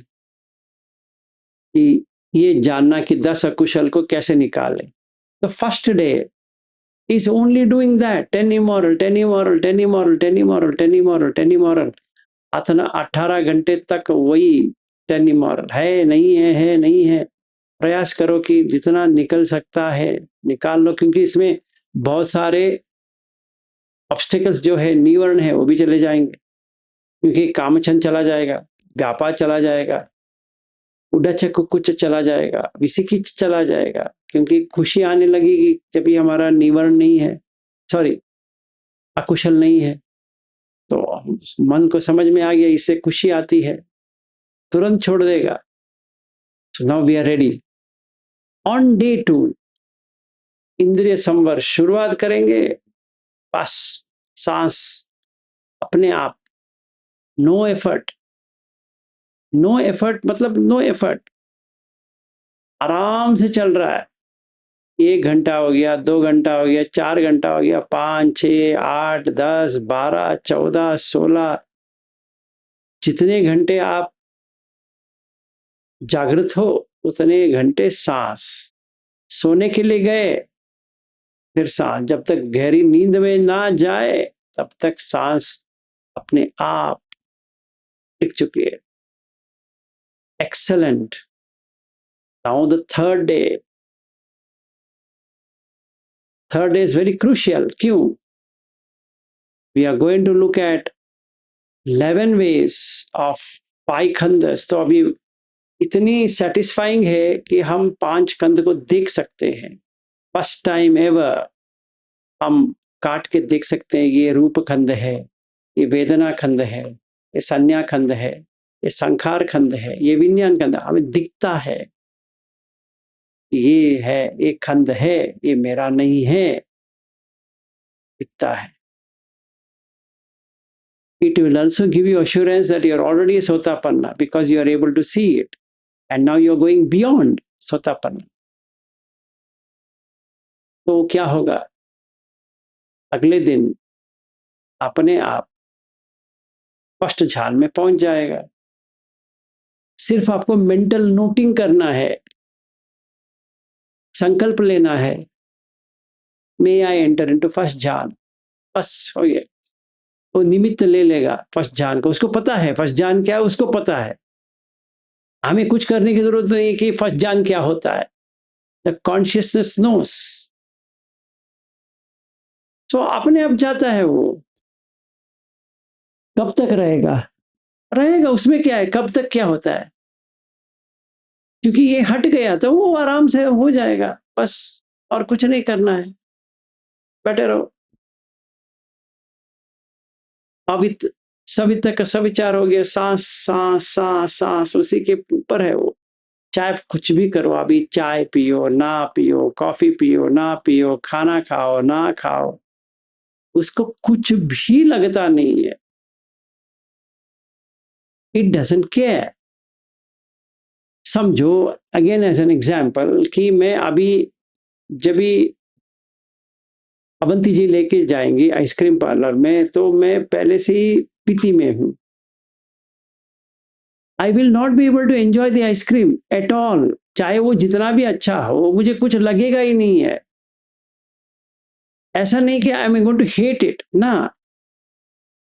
कि ये जानना कि 10 अकुशल को कैसे निकालें। तो first day is only doing that, 10 immoral, 10 immoral, 10 immoral, 10 immoral, 10 immoral, 10 immoral. 18 घंटे तक वही 10 immoral है नहीं है। प्रयास करो कि जितना निकल सकता है निकाल लो, क्योंकि इसमें बहुत सारे ऑब्स्टिकल्स जो है, निवर्ण है, वो भी चले जाएंगे, क्योंकि कामछन चला जाएगा, व्यापार चला जाएगा, उड़ाचक कुछ चला जाएगा, विसिकिच चला जाएगा, क्योंकि खुशी आने लगेगी जब भी हमारा निवर्ण नहीं है, सॉरी अकुशल नहीं है। तो मन को समझ में आ गया इससे खुशी आती है, तुरंत छोड़ देगा। So now we are ready. On day 2 इंद्रिय संवर शुरुआत करेंगे, बस सांस अपने आप, नो एफर्ट। नो एफर्ट मतलब नो एफर्ट, आराम से चल रहा है। 1 घंटा हो गया, 2 घंटा हो गया, 4 घंटा हो गया, 5, 6, 8, 10, 12, 14, 16, जितने घंटे आप जागृत हो उतने घंटे सांस। सोने के लिए गए, फिर सांस, जब तक गहरी नींद में ना जाए तब तक सांस अपने आप टिक चुकी है। Excellent. Now the third day. Third day is very crucial. क्यों? We are going to look at 11 ways of पाइखंदस। तो अभी इतनी सेटिस्फाइंग है कि हम 5 कंद को देख सकते हैं। फर्स्ट टाइम एवर हम काट के देख सकते हैं, ये रूप खंड है, ये वेदना खंड है, ये संज्ञा खंड है, ये संखार खंड है, ये विज्ञान खंड, हमें दिखता है ये है, ये खंड है, ये मेरा नहीं है, दिखता है। It will also give you assurance that you are already a Sotapanna because you are able to see it, and now you are going beyond Sotapanna. तो क्या होगा? अगले दिन अपने आप फर्स्ट झाल में पहुंच जाएगा। सिर्फ आपको मेंटल नोटिंग करना है, संकल्प लेना है, मे आई एंटर इनटू फर्स्ट झाल, बस हो गया। वो निमित्त ले लेगा फर्स्ट झाल को, उसको पता है फर्स्ट झाल क्या है, उसको पता है। हमें कुछ करने की जरूरत नहीं है कि फर्स्ट झाल क्या होता है। The consciousness knows. तो अपने आप जाता है वो। कब तक रहेगा? रहेगा, उसमें क्या है, कब तक क्या होता है, क्योंकि ये हट गया तो वो आराम से हो जाएगा, बस। और कुछ नहीं करना है, बैठे रहो। अवित सवित का सविचार हो गया, सांस सांस सांस सांस, उसी के ऊपर है वो। चाहे कुछ भी करो, अभी चाय पियो ना पियो, कॉफी पियो ना पियो, खाना खाओ ना खाओ, उसको कुछ भी लगता नहीं है। It doesn't care. समझो, अगेन एज एन एग्जाम्पल, कि मैं अभी जब भी अवंती जी लेके जाएंगी आइसक्रीम पार्लर में, तो मैं पहले से ही पीती में हूं। I will not be able to enjoy the ice cream at all. चाहे वो जितना भी अच्छा हो, मुझे कुछ लगेगा ही नहीं है। ऐसा नहीं कि I am going to hate it ना,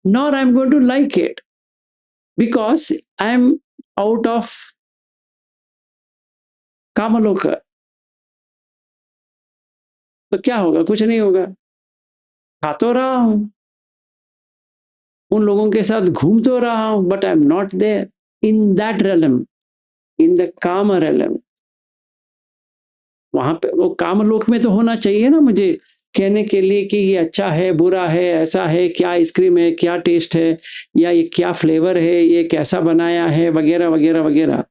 nor I am going to like it, because I am out of Kamaloka. तो क्या होगा? कुछ नहीं होगा। खा तो रहा हूं, उन लोगों के साथ घूम तो रहा हूं, but I am not there in that realm, in the kama realm. वहां पे वो कामलोक में तो होना चाहिए ना मुझे कहने के लिए कि ये अच्छा है, बुरा है, ऐसा है, क्या आइसक्रीम है, क्या टेस्ट है, या ये क्या फ्लेवर है, ये कैसा बनाया है, वगैरह वगैरह वगैरह।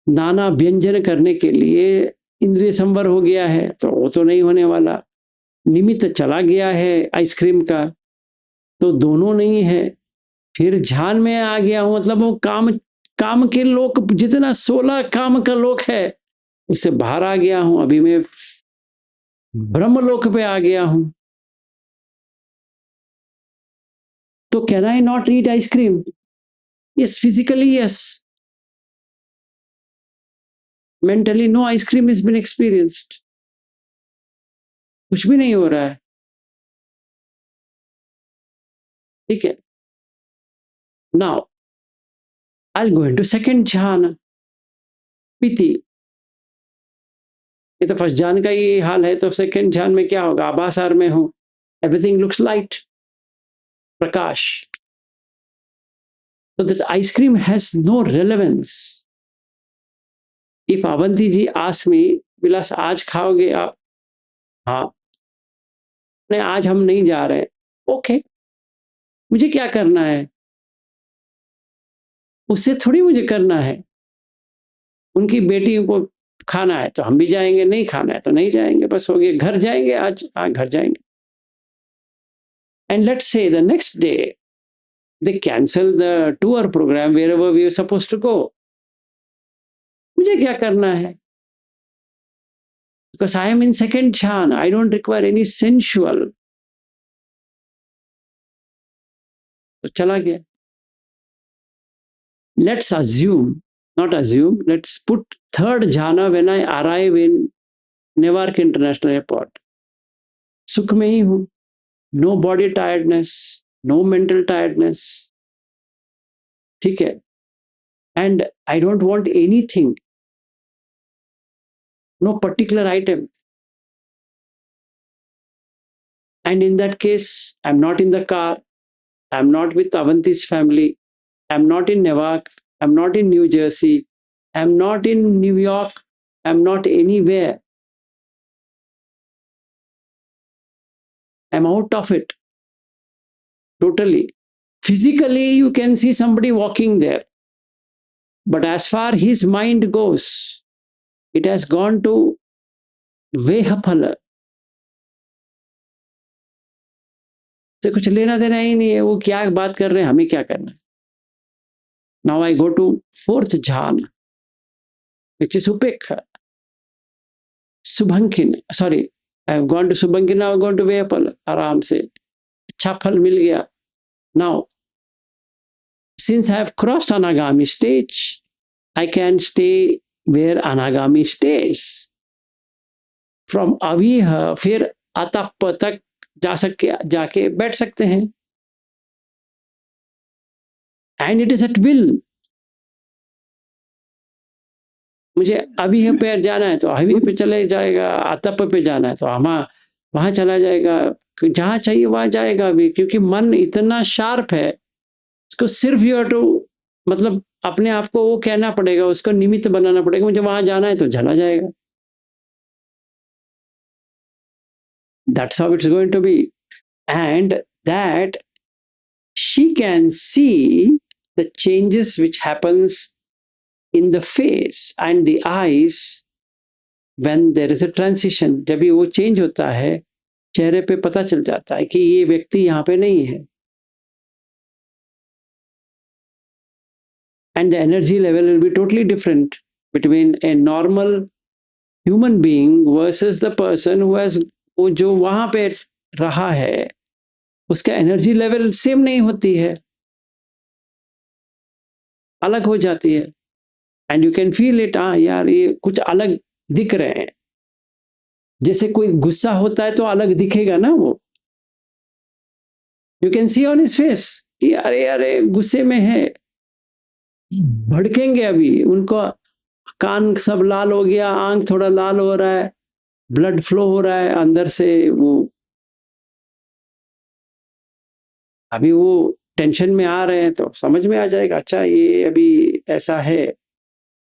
नाना व्यंजन करने के लिए इंद्रिय संवर हो गया है, तो वो तो नहीं होने वाला। निमित्त चला गया है आइसक्रीम का, तो दोनों नहीं है। फिर ध्यान में आ गया हूं, मतलब वो काम, काम के लोक, जितना 16 काम का लोक है उससे बाहर आ गया हूं। अभी मैं ब्रह्मलोक पे आ गया हूं। तो can I not eat ice cream? Yes, physically yes, mentally no ice cream has been experienced. कुछ भी नहीं हो रहा है, ठीक है. Now I'll go into second jhana, piti. ये तो फर्स्ट ध्यान का ही हाल है, तो सेकंड ध्यान में क्या होगा? आभासार में हूं, everything looks light, Prakash. So that ice cream has no relevance. If Avanti ji asks me, विलास आज खाओगे आप? हाँ. नहीं, आज हम नहीं जा रहे. ओके, मुझे क्या करना है? उससे थोड़ी मुझे करना है. उनकी बेटी को खाना है तो हम भी जाएंगे, नहीं खाना है तो नहीं जाएंगे, बस हो गया. घर जाएंगे आज, हाँ घर जाएंगे. And let's say the next day they cancel the tour program wherever we were supposed to go. मुझे क्या करना है? Because I am in second jhana, I don't require any sensual. तो चला गया. Let's assume, not assume, let's put third jhana when I arrive in Newark International Airport. सुख में ही हूं. No body tiredness, no mental tiredness. ठीक है. And I don't want anything. No particular item. And in that case, I'm not in the car. I'm not with Avanti's family. I'm not in Newark. I'm not in New Jersey. I'm not in New York. I'm not anywhere. I'm out of it. Totally. Physically, you can see somebody walking there. But as far his mind goes, it has gone to Vehaphala. से कुछ लेना देना ही नहीं है. वो क्या बात कर रहे हैं, हमें क्या करना. Now I go to fourth jhana, which is upekha. Subhankin, sorry, I have gone to Subhankin, now I go to Vehaphala. आराम से अच्छा फल मिल गया. Now, since I have crossed Anagami stage, I can stay where Anagami stays. From Aviha फिर अतप तक जाके बैठ सकते हैं. And it is at will. मुझे अभी पे जाना है तो अभी पे चले जाएगा, अतप पे जाना है तो वहां चला जाएगा, जहां चाहिए वहां जाएगा अभी, क्योंकि मन इतना शार्प है. उसको सिर्फ यू टू मतलब अपने आप को वो कहना पड़ेगा, उसको निमित्त बनाना पड़ेगा. मुझे वहां जाना है तो चला जाएगा. That's how it's going to be. And that she can see the changes which happens in the face and the eyes when there is a transition. जब ये वो चेंज होता है, चेहरे पे पता चल जाता है कि ये व्यक्ति यहाँ पे नहीं है. And the energy level will be totally different between a normal human being versus the person who has, वो जो वहां पे रहा है, उसका एनर्जी लेवल सेम नहीं होती है, अलग हो जाती है. And you can feel it. हाँ यार, ये कुछ अलग दिख रहे हैं. जैसे कोई गुस्सा होता है तो अलग दिखेगा ना वो. You can see on his face कि अरे अरे गुस्से में है, भड़केंगे अभी. उनको कान सब लाल हो गया, आंख थोड़ा लाल हो रहा है, ब्लड फ्लो हो रहा है अंदर से. वो अभी वो टेंशन में आ रहे हैं तो समझ में आ जाएगा, अच्छा ये अभी ऐसा है,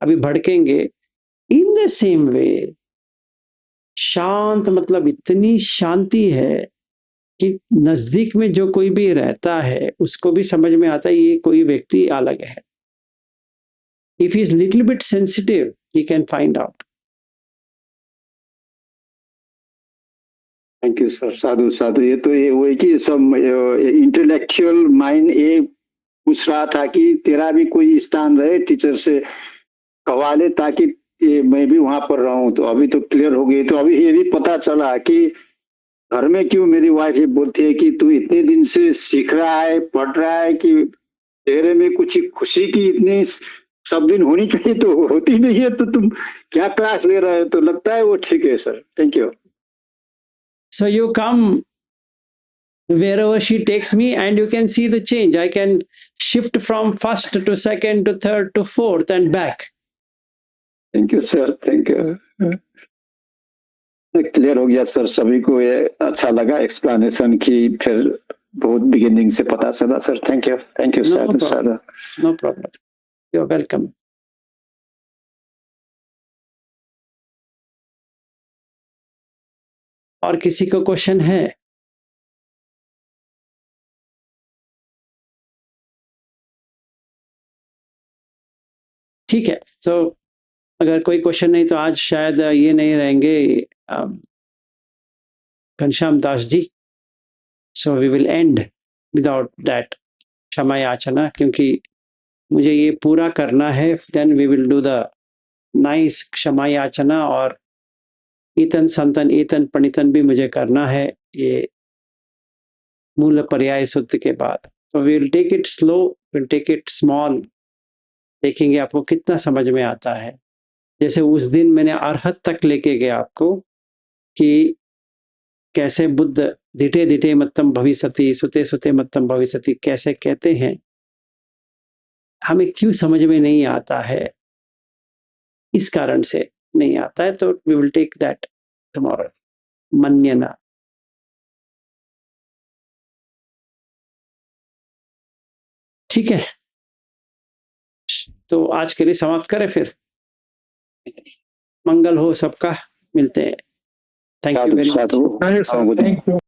अभी भड़केंगे. इन द सेम वे शांत मतलब इतनी शांति है कि नजदीक में जो कोई भी रहता है उसको भी समझ में आता है ये कोई व्यक्ति अलग है. If he is little bit sensitive he can find out. Thank you sir. साधु साधु. ये तो ये वही कि सब इंटेलेक्चुअल माइंड ये पूछ रहा था कि तेरा भी कोई स्थान रहे, टीचर से कहवा ले ताकि मैं भी वहां पर रहूं. तो अभी तो क्लियर हो गई. तो अभी ये भी पता चला कि घर में क्यों मेरी वाइफ ये बोलती है कि तू इतने दिन से सीख रहा है, पढ़ रहा है, कि चेहरे में कुछ खुशी की इतनी सब दिन होनी चाहिए तो होती नहीं है, तो तुम क्या क्लास ले रहे हो? तो लगता है वो ठीक है sir. Thank you. So you come wherever she takes me and you can see the change. I can shift from first to second to third to fourth and back. Thank you sir, thank you. Clear हो गया sir, सभी को ये अच्छा लगा explanation की, फिर बहुत बिगिनिंग से पता चला sir. Thank you, thank you No sir. problem. No problem. You're welcome. और किसी को क्वेश्चन है? ठीक है, तो अगर कोई क्वेश्चन नहीं तो आज शायद ये नहीं रहेंगे Ghanshyam Das ji. So we will end without that kshama yachana, क्योंकि मुझे ये पूरा करना है। Then we will do the nice kshama yachana, और ईतन संतन ईतन पणितन भी मुझे करना है ये मूल पर्याय सूत्र के बाद। तो we will take it slow, will take it small, देखेंगे आपको कितना समझ में आता है। जैसे उस दिन मैंने अरहत तक लेके गया आपको कि कैसे बुद्ध धिटे धिटे मत्तम भविष्यति, सुते सुते मत्तम भविष्यति कैसे कहते हैं, हमें क्यों समझ में नहीं आता है, इस कारण से नहीं आता है। तो we will take that tomorrow. मन्यना। ठीक है, तो आज के लिए समाप्त करें फिर। मंगल हो सबका, मिलते हैं। Thank you very much. Sadhu, Sadhu.